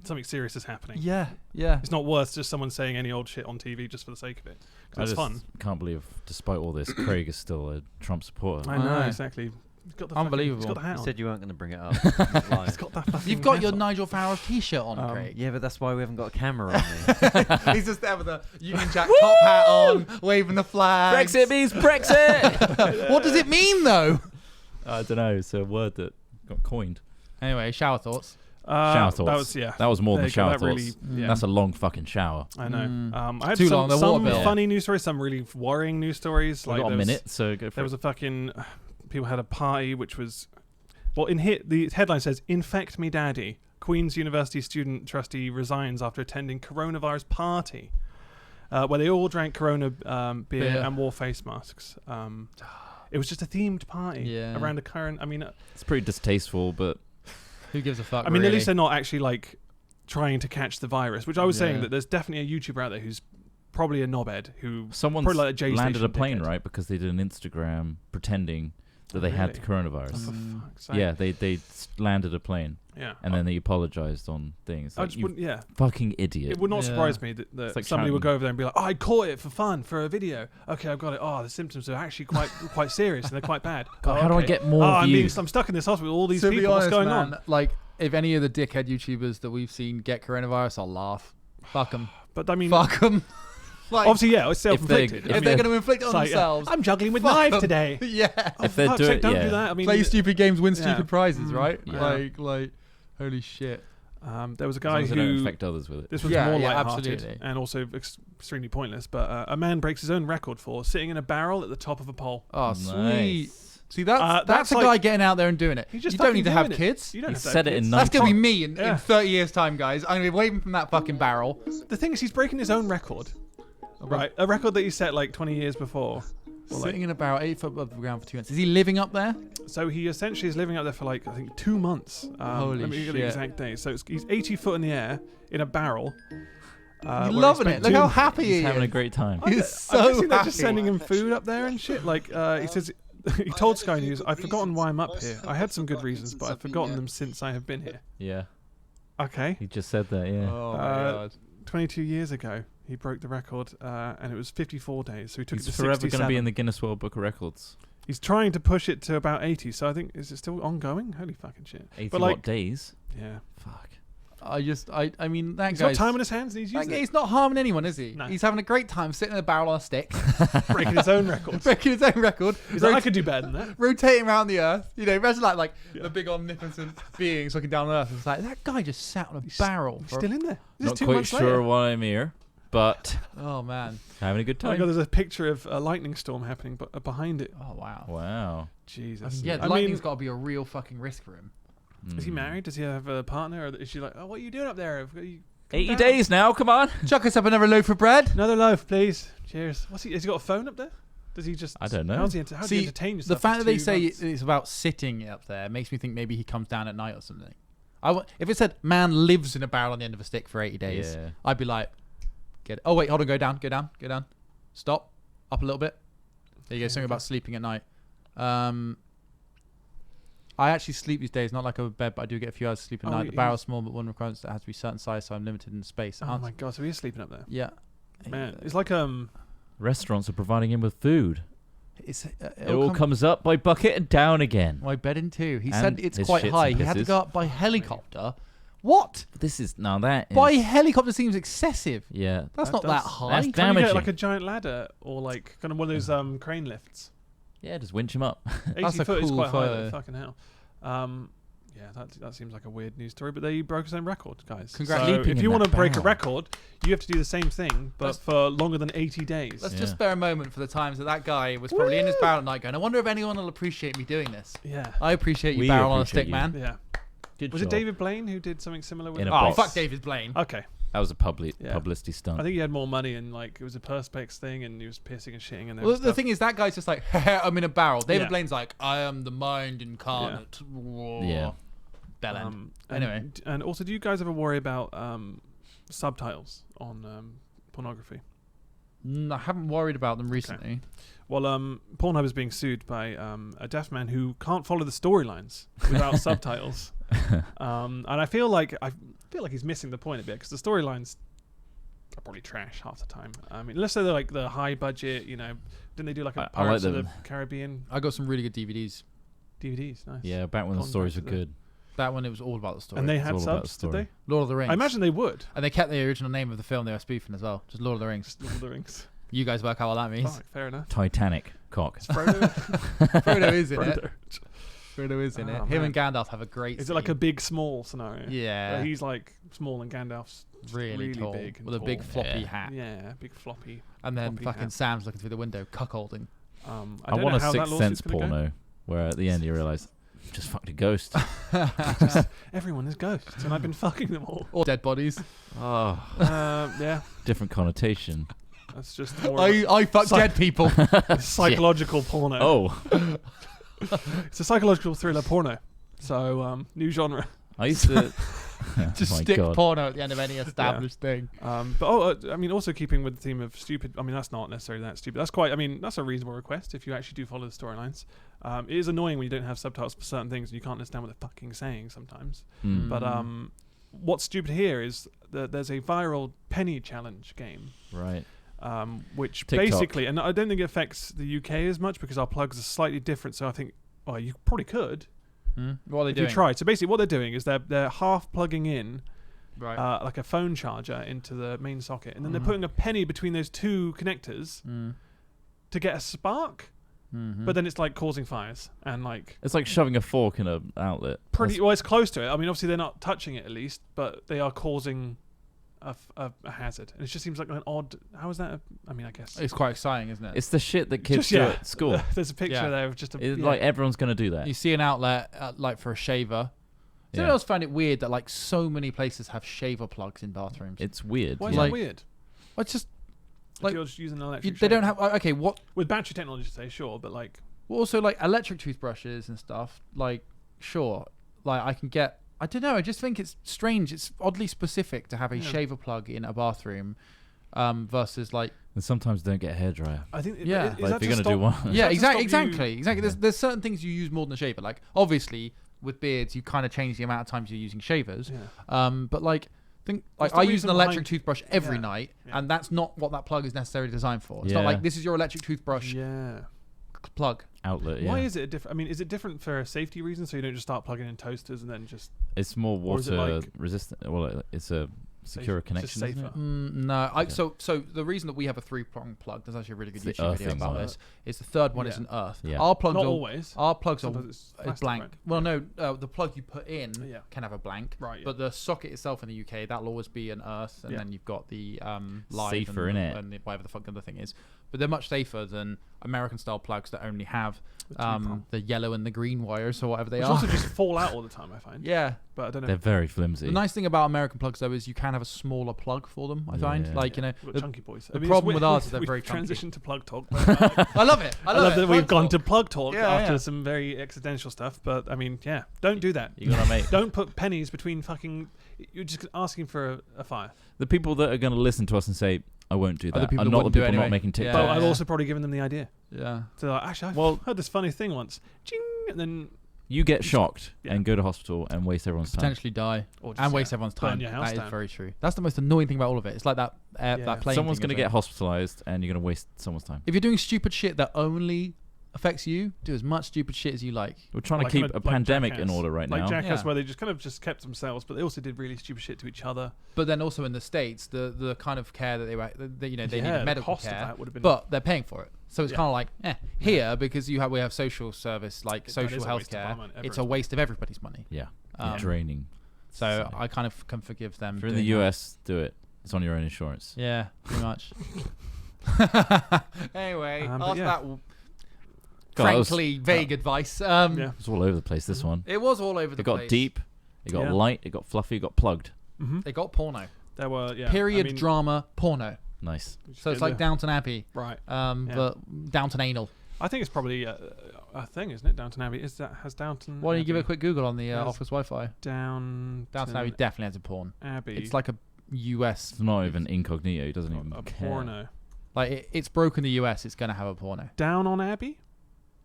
something serious is happening. Yeah. Yeah. It's not worth just someone saying any old shit on TV just for the sake of it. Because it's fun. Can't believe, despite all this, Craig is still a Trump supporter. I know, exactly. He's got the Unbelievable. He's got the hat You on. said you weren't going to bring it up. He's got that fucking You've got hat your on. Nigel Farage t-shirt on, Craig. Yeah, but that's why we haven't got a camera on me. He's just there with a Union Jack top hat on, waving the flag. Brexit means Brexit. What does it mean, though? I don't know. It's a word that got coined. Anyway, shower thoughts. Shower thoughts. That was more than there you go, shower that thoughts. really- yeah. That's a long fucking shower. I know. I had Too some, long, the water some bill. funny news stories, some really worrying news stories. We Like got a there was- minute, so go for There it. was a fucking people had a party which was the headline says "Infect Me Daddy." Queen's University student trustee resigns after attending coronavirus party, where they all drank Corona beer and wore face masks. It was just a themed party around the current. I mean, It's pretty distasteful, but Who gives a fuck? I mean, really? at least they're not actually like trying to catch the virus. Which I was saying that there's definitely a YouTuber out there who's probably a knobhead who someone probably like a J landed a Station plane, dickhead. right? Because they did an Instagram pretending that they had the coronavirus. Oh, for fuck's sake. Yeah, they landed a plane. Yeah. And then they apologized on things. I Like, just you wouldn't. Yeah. fucking idiot. It would not Yeah. surprise me that It's like somebody would shouting. go over there and be like, "Oh, I caught it for fun for a video. Okay, I've got it. Oh, the symptoms are actually quite serious and they're quite bad. God, Oh, how do I okay. get more I'm views? I'm stuck in this hospital with all these To people. be honest, What's going man, on?" like, if any of the dickhead YouTubers that we've seen get coronavirus, I'll laugh. Fuck them. But I mean, Fuck them. Like, obviously, yeah, it's self-inflicted. if they're going to inflict it on like, themselves, I'm juggling with fuck knives 'em. today. yeah. Oh, If they're fuck's doing- sake, don't yeah. do that. I mean, Play stupid games, win yeah. stupid prizes, right? Yeah. Like, holy shit. there was a As guy long as they don't who infect others with it. this was Yeah, more yeah, lighthearted absolutely. and also extremely pointless. But a man breaks his own record for sitting in a barrel at the top of a pole. Oh, Nice. sweet. See, that's that's a like- guy getting out there and doing it. He's just You don't fucking need to have doing it. kids. You don't He have to said have it in kids. That's going to be 19 me in 30 years' time, guys. I'm going to be waving from that fucking barrel. The thing is, he's breaking his own record. Right, a record that he set like 20 years before. Or, like, Sitting in a barrel 8 foot above the ground for 2 months. Is he living up there? so he essentially is living out there for like I think 2 months. Holy let me get the shit. exact date. So he's 80 foot in the air in a barrel. He's where he loving spent it. Look two- how happy He's he having a is. great time. He's I'm so guessing they're happy. just sending him food up there and shit. Like he says, he told Sky News, "I've forgotten why I'm up here. I had some good reasons, but I've forgotten them since I have been here." Yeah, Okay, he just said that. Yeah, Oh, my Uh, God. 22 years ago he broke the record, and it was 54 days. So he took he's it to forever 67. going to be in the Guinness World Book of Records. He's trying to push it to about 80. So I think is it still ongoing? Holy fucking shit! 80 But like, days? yeah, Fuck. I mean, that he's got guy's... time on his hands and he's that using it. guy's not harming anyone, is he? No. He's having a great time sitting in a barrel on a stick, breaking his own records. breaking his own record, He's like, I could do better than that. rotating around the earth. You know, imagine like the big omnipotent beings looking down on earth. It's like, that guy just sat on a barrel. He's For still in there. This Not is 2 quite months sure later. why I'm here, but Oh, man. having a good Oh my time. god, there's a picture of a lightning storm happening behind it. Oh, wow. Wow. Jesus. Yeah, the I lightning's mean, got to be a real fucking risk for him. is he married? Does he have a partner? Or is she like, oh, what are you doing up there? Come 80 down. days now, come on. Chuck us up another loaf of bread. Another loaf, please. Cheers. Has he got a phone up there? Does he just? I don't know. How does he entertain The yourself? fact that they say it's about sitting up there makes me think maybe he comes down at night or something. If it said man lives in a barrel on the end of a stick for 80 days, Yeah. I'd be like, get it. Oh wait, hold on, go down, stop, up a little bit. There you go. Something about sleeping at night. I actually sleep these days, not like a bed, but I do get a few hours of sleep at Oh, night. he- The barrel's small, but one requires that it has to be certain size, so I'm limited in space. Oh my god, so he's sleeping up there. Yeah, Man, it's like Restaurants are providing him with food. It's It all comes up by bucket and down again. my bed in two. He And said it's his quite shits high. and He had to pisses. go up by helicopter. What? This is now that is, By helicopter seems excessive. yeah. That's That not does- that high. That's can you damaging. get like a giant ladder or like kind of one of those crane lifts. Yeah, just winch him up. 80 That's a foot is cool quite high. photo. Though, fucking hell. Yeah, that seems like a weird news story, but they broke his own record, guys. Congrats. So Sleeping if in you want to that break a barrel. record, you have to do the same thing, but Let's- for longer than 80 days. Let's Yeah. just spare a moment for the times that guy was probably in his barrel at night going, I wonder if anyone will appreciate me doing this. Yeah. I appreciate you, We barrel on a appreciate stick, you. man. Yeah. Good Was job. it David Blaine who did something similar with In it? a Oh, box. fuck David Blaine. Okay. That was a Yeah. publicity stunt. I think he had more money and like it was a perspex thing and he was pissing and shitting and Well, the thing is, that guy's just like, I'm in a barrel. David Yeah. Blaine's like, I am the mind incarnate. Yeah. Bell end. Anyway. And also, do you guys ever worry about subtitles on pornography? I haven't worried about them recently. Well, Pornhub is being sued by a deaf man who can't follow the storylines without subtitles, and I feel like he's missing the point a bit because the storylines are probably trash half the time. I mean, unless they're like the high budget, you know, didn't they do like a I like Pirates of the them. Caribbean? I got some really good DVDs. DVDs. Nice. Yeah, back when the stories were good. That one, it was all about the story. And they had all about the subs, did story. they? Lord of the Rings. I imagine they would. And they kept the original name of the film they were spoofing as well. Just Lord of the Rings. Lord of the Rings. You guys work out what that means. Fine, fair enough. Titanic cock. Frodo. Frodo is in Frodo. it. Frodo is in Oh, it. man. Him and Gandalf have a great Is it like a big small scenario? Yeah. Where he's like small and Gandalf's really tall, big and with a big tall. floppy Yeah. hat. Yeah, big floppy. And then floppy fucking hat. Sam's looking through the window, cuckolding. I I don't want know a how that Sixth lawsuit's Sense gonna go. porno where at the end you realise just fucked a ghost. Everyone is ghosts, and I've been fucking them all. Or dead bodies. Oh, Yeah, different connotation. that's just more of I fuck dead people. a psychological porno. Oh, It's a psychological thriller porno. So, new genre. I used to. Just oh my stick God. porno at the end of any established thing. I mean, also keeping with the theme of stupid. I mean, that's not necessarily that stupid. That's quite. I mean, that's a reasonable request if you actually do follow the storylines. It is annoying when you don't have subtitles for certain things and you can't understand what they're fucking saying sometimes. Mm. But what's stupid here is that there's a viral penny challenge game, Right. which TikTok. basically, and I don't think it affects the UK as much because our plugs are slightly different. So I think, well, you probably could What are they if doing? you tried. So basically, what they're doing is they're half plugging in. Right. Like a phone charger into the main socket, and then they're Mhm. putting a penny between those two connectors to get a spark. But then it's like causing fires and like It's like shoving a fork in an outlet. pretty. Well, it's close to it. I mean, obviously they're not touching it at least, but they are causing a hazard. And it just seems like an odd. How is that? I mean, I guess It's quite exciting, isn't it? It's the shit that kids Just, do yeah. at school. There's a picture Yeah. there of just a Like everyone's gonna do that. You see an outlet like for a shaver. Yeah. I always find it weird that like so many places have shaver plugs in bathrooms. It's weird. Why is yeah. that weird? It's just Like like you're just using an electric. they don't shaver. have okay. What with battery technology, say sure, but like well, also like electric toothbrushes and stuff. Like sure, like I can get. I don't know. I just think it's strange. It's oddly specific to have a Yeah. shaver plug in a bathroom, versus like And sometimes don't get a hairdryer. I think Yeah. is Like that if you're to gonna do stop- one. is yeah, that to stop exactly. Yeah. There's certain things you use more than a shaver. Like obviously with beards, you kind of change the amount of times you're using shavers. Yeah. But like think like What's the I use an reason electric behind- toothbrush every Yeah. night, Yeah. and that's not what that plug is necessarily designed for. It's not Yeah. like this is your electric toothbrush Yeah. plug. Outlet. Yeah. Why is it different? I mean, is it different for safety reasons? So you don't just start plugging in toasters and then just It's more Or is it water like- resistant. Well, it's a secure Safe- connection. just isn't safer. it? No, Yeah. so the reason that we have a 3-prong plug, there's actually a really good It's the YouTube video earthing about one. this. Is the third one is Yeah. an earth. Yeah. Our plugs not are always. our plugs are Sometimes it's is plastic, blank. right? Well, no, the plug you put in Yeah. can have a blank. Right. Yeah. But the socket itself in the UK, that'll always be an earth, and Yeah. then you've got the live Safer, and, innit? and whatever the fuck the other thing is. But they're much safer than American style plugs that only have The two-prong. the yellow and the green wires or whatever they Which are. also just fall out all the time. I find. Yeah. But I don't know. They're very flimsy. The nice thing about American plugs though is you can have a smaller plug for them. I find Yeah. like you know We've got the- chunky boys. the it's problem weird- with ours is they're we've very chunky. transitioned to plug talk. I love it. I love it. that we've Plug gone talk. to plug talk Yeah, after yeah. some very accidental stuff. But I mean, yeah, don't do that. You gotta make Don't put pennies between fucking. You're just asking for a fire. the people that are gonna listen to us and say, "I won't do Are the that." people Are that not the wouldn't do people it not anyway. making Yeah. TikTok. But I've yeah. also probably given them the idea. Yeah. So like, actually, I've Well- heard this funny thing once. Ching, and then You get shocked Yeah. and go to hospital and waste everyone's time. Potentially die or just, and waste yeah, everyone's burn time. your house That is down. very true. That's the most annoying thing about all of it. It's like that Yeah. that plane. Someone's thing gonna as get well. hospitalized and you're gonna waste someone's time. If you're doing stupid shit that only affects you, do as much stupid shit as you like. We're trying Like to keep kind of a like pandemic in Jackass. order right Like now. Jackass, Yeah. where they just kept themselves, but they also did really stupid shit to each other. But then also in the States, the kind of care that they were, you know, they Yeah, needed the medical cost of care, that would have been. but they're paying for it. So it's Yeah. kind of like, here because we have social service like That social is a health waste of care. our money, It's a everyone's waste of everybody's money. Yeah, Um, draining. So I kind of can forgive them. If you're in the doing that. US, do it. It's on your own insurance. Yeah, pretty much. Anyway, But after yeah. that God, that was- frankly vague advice. Yeah. It's all over the place. This one. It was all over the It got place. deep. It got Yeah. light. It got fluffy. It got plugged. Mm-hmm. They got porno. There were Period I mean, drama porno. Nice. So it's like Downton Abbey, right. but Downton Anal. I think it's probably a thing, isn't it? Downton Abbey has Downton. Why don't you give it a Abbey- quick Google on the Yes. office Wi-Fi? Downton Downton Abbey definitely has a porn. Abbey. It's like a US, It's not even incognito. He doesn't even a care. porno. like it's broken the US. It's gonna have a porno. Down on Abbey.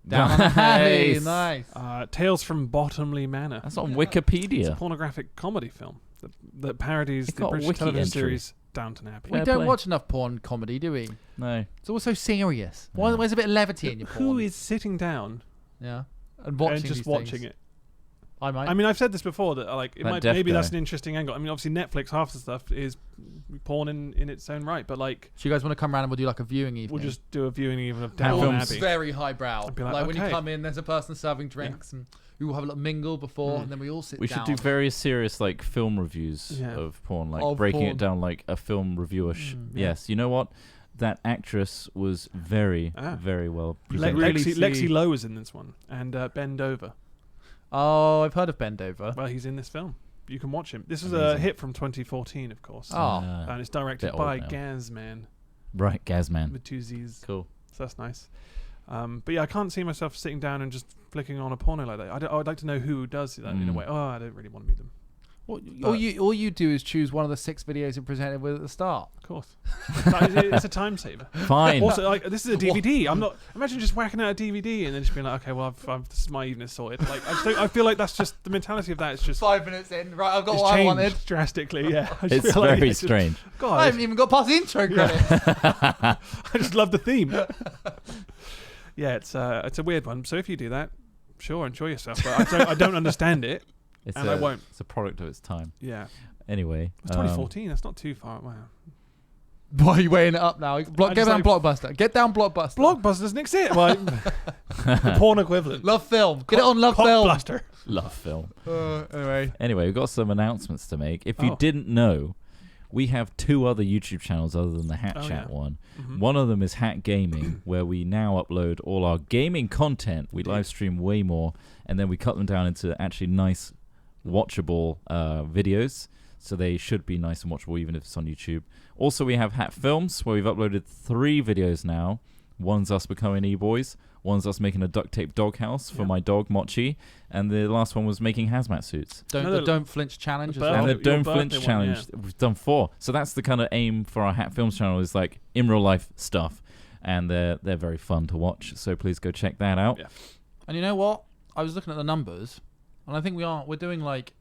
Down on Abbey, Nice. nice. Tales from Bottomley Manor. That's on It's a Wikipedia. pornographic comedy film that parodies It the got a British wiki television entry. series Downton Abbey. We Fair don't play. watch enough porn comedy, do we? No. It's all so serious. Yeah. Where's a bit of levity in your porn? Who is sitting down Yeah. and watching and just these watching things. it. I might. I mean, I've said this before that like it That might deaf maybe guy. that's an interesting angle. I mean, obviously Netflix half the stuff is porn in its own right, but like So you guys want to come around and we'll do like a viewing evening? we'll just do a viewing even of Hat Downton films. Abbey. Very highbrow. I'd be like, when you okay. come in, there's a person serving drinks, and we will have a little mingle before, Mm. and then we all sit We down. should do very serious like film reviews Yeah. of porn, like Of breaking porn. it down like a film reviewer. Yeah. Yes, you know what? That actress was very, Ah. very well Le- presented. Lexi Lowe is in this one, and Bend Over. Oh, I've heard of Bend Over. Well, he's in this film. You can watch him. This is a Amazing. hit from 2014, of course. Oh. And it's directed bit old by now. Gazman Right, Gazman. with 2 Z's. Cool. So that's nice. But yeah, I can't see myself sitting down and just flicking on a porno like that. I would like to know who does that in a way. Oh, I don't really want to meet them. All you do is choose one of the 6 videos you presented with at the start. Of course. It's a time saver. Fine. Also, like this is a DVD. I'm not. Imagine just whacking out a DVD and then just being like, okay, well, this is my evening sorted. Like, I feel like that's just the mentality of that. It's just 5 minutes in, right? I've got it's what I changed wanted. drastically. Yeah, I just It's feel like very just- strange. I God, haven't even got past the intro credits. I just love the theme. Yeah, it's a weird one. So if you do that, sure, enjoy yourself. But I don't understand it, It's and I won't. It's a product of its time. Yeah, Anyway. it's 2014. That's not too far. Wow. Why are you weighing it up now? I Get just down like- Blockbuster. Get down Blockbuster. Blockbuster doesn't exist. Well, the porn equivalent. Love Film. Get it on Love Film. Cockbluster. Love film. Anyway. Anyway, we've got some announcements to make. If you Oh. didn't know, we have 2 other YouTube channels other than the Hat Oh, Chat yeah. one. Mhm. One of them is Hat Gaming, where we now upload all our gaming content. We live stream way more, and then we cut them down into actually nice, watchable videos. So they should be nice and watchable, even if it's on YouTube. Also, we have Hat Films, where we've uploaded 3 videos now. One's us becoming e-boys. One's us making a duct tape doghouse for Yeah. my dog, Mochi. And the last one was making hazmat suits. The Don't Flinch challenge as The well. And the your Don't birthday Flinch one, challenge, we've done 4. So that's the kind of aim for our Hat Films channel, is like in real life stuff. And they're very fun to watch. So please go check that out. Yeah. And you know what? I was looking at the numbers, and I think we're doing like,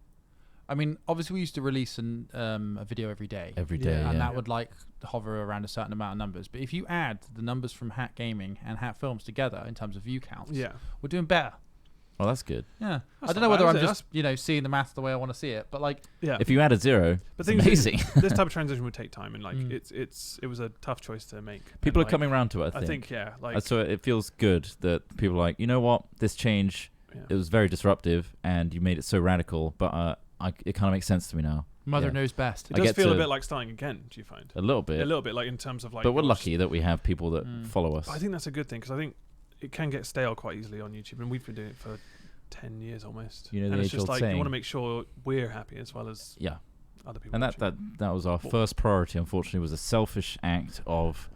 I mean, obviously we used to release a video every day. Every day, Yeah, yeah. And that would like hover around a certain amount of numbers. But if you add the numbers from Hat Gaming and Hat Films together in terms of view counts, Yeah. we're doing better. Well, that's good. Yeah. That's I don't not know whether bad, I'm is it? just, seeing the math the way I want to see it, but like, Yeah. If you add a 0, But it's things is, amazing. this type of transition would take time, and like Mm. it was a tough choice to make. People And, are coming around to it, I think yeah, like so it feels good that people are like, you know what, this change, yeah. it was very disruptive, and you made it so radical, but it kind of makes sense to me now. Mother Yeah. knows best. It I does get feel a to- bit like starting again. Do you find A little bit. a little bit like in terms of like? But we're yours. lucky that we have people that follow us. I think that's a good thing because I think it can get stale quite easily on YouTube, and we've been doing it for 10 years almost. You know the and it's age-old just like you saying. want to make sure we're happy as well as Yeah. other people. And that was our first priority, unfortunately, was a selfish act of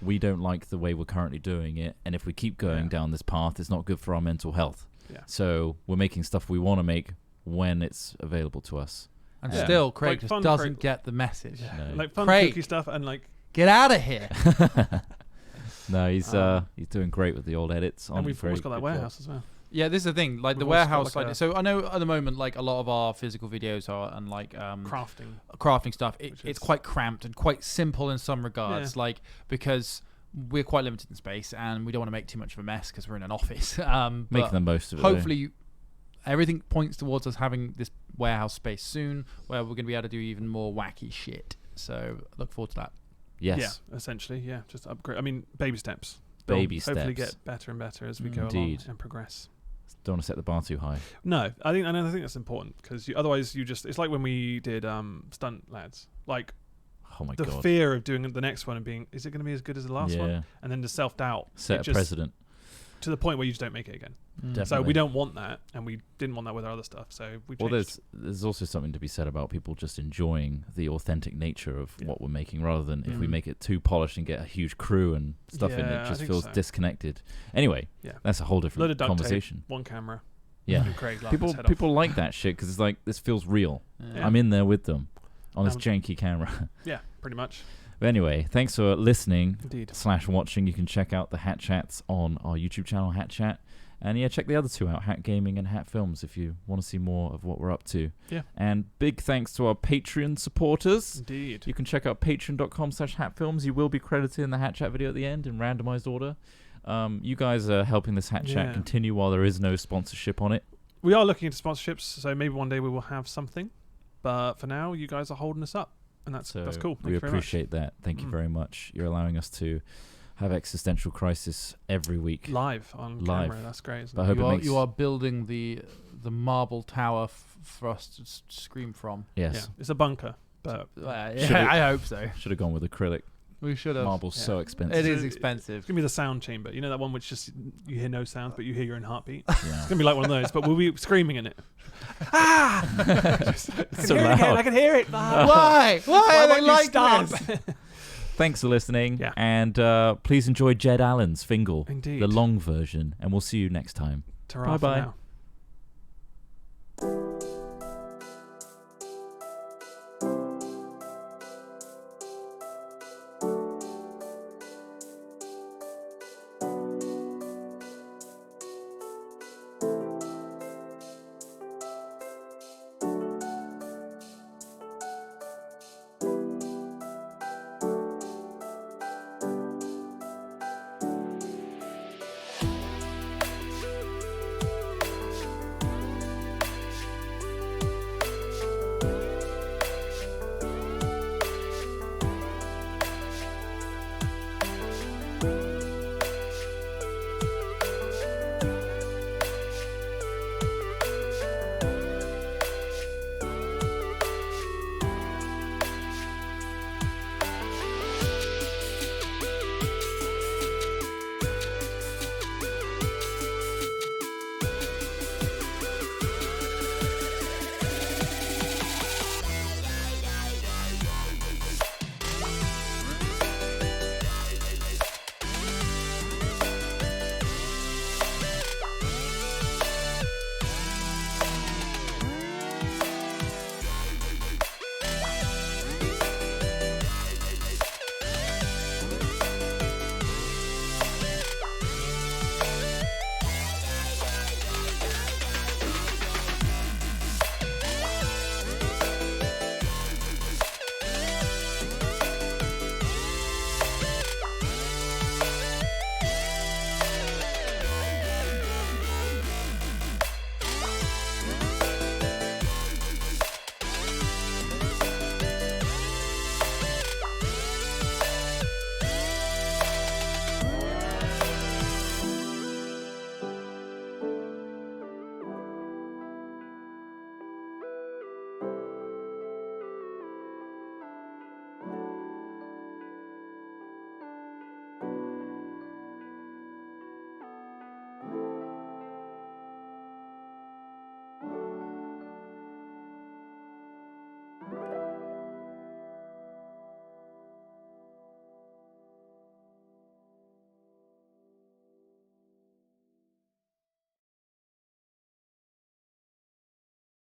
we don't like the way we're currently doing it, and if we keep going Yeah. down this path, it's not good for our mental health. Yeah. So we're making stuff we want to make when it's available to us. And Yeah. still, Craig Like just fun doesn't Craig- get the message. No. like fun Craig. cookie stuff and like Get out of here. No, he's doing great with the old edits. and we've almost got that Good job. warehouse as well. Yeah, this is the thing. Like the We've also got, warehouse, like, like, a- so I know at the moment, like a lot of our physical videos are and like crafting stuff. Which It's is- quite cramped and quite simple in some regards, like because we're quite limited in space and we don't want to make too much of a mess because we're in an office. Making but the most of it. though. hopefully, everything points towards us having this warehouse space soon, where we're going to be able to do even more wacky shit. So look forward to that. Yes. Yeah, essentially, yeah, just upgrade. I mean, baby steps. Baby Hopefully steps. get better and better as we go along Indeed. and progress. Don't want to set the bar too high. No, I think that's important because otherwise you just it's like when we did Stunt Lads. Like Oh my the god. fear of doing the next one and being, is it going to be as good as the last Yeah. one? And then the self-doubt. Set it a just- precedent. to the point where you just don't make it again. Definitely. So we don't want that, and we didn't want that with our other stuff. So we Well, changed. there's also something to be said about people just enjoying the authentic nature of Yeah. what we're making, rather than if we Mhm. make it too polished and get a huge crew and stuff in Yeah, it, I just think feels so. disconnected. Anyway, Yeah. that's a whole Load different of duct conversation. tape, one camera. Yeah, and Craig laughed his head off. people like that shit because it's like this feels real. Yeah. I'm in there with them on this Um, janky camera. Yeah, pretty much. But anyway, thanks for listening Indeed. / watching. You can check out the Hat Chats on our YouTube channel, Hat Chat. And yeah, check the other 2 out, Hat Gaming and Hat Films, if you want to see more of what we're up to. Yeah. And big thanks to our Patreon supporters. Indeed. You can check out patreon.com/hatfilms. You will be credited in the Hat Chat video at the end in randomized order. You guys are helping this Hat Chat continue while there is no sponsorship on it. We are looking into sponsorships, so maybe one day we will have something. But for now, you guys are holding us up, and that's cool. We appreciate that. Thank you very much. You're allowing us to have existential crisis every week live on camera. That's great. Isn't it? You are building the marble tower for us to scream from. Yes, yeah, it's a bunker. But I hope so. Should have gone with acrylic. We should have. Marble's so expensive. It is expensive. It's gonna be the sound chamber. You know that one which just you hear no sounds, but you hear your own heartbeat. Yeah. It's gonna be like one of those, but we'll be screaming in it. So loud. I can hear it. Why? Why are they like this? Thanks for listening, and please enjoy Jed Allen's Fingal, Indeed. the long version, and we'll see you next time. Bye bye.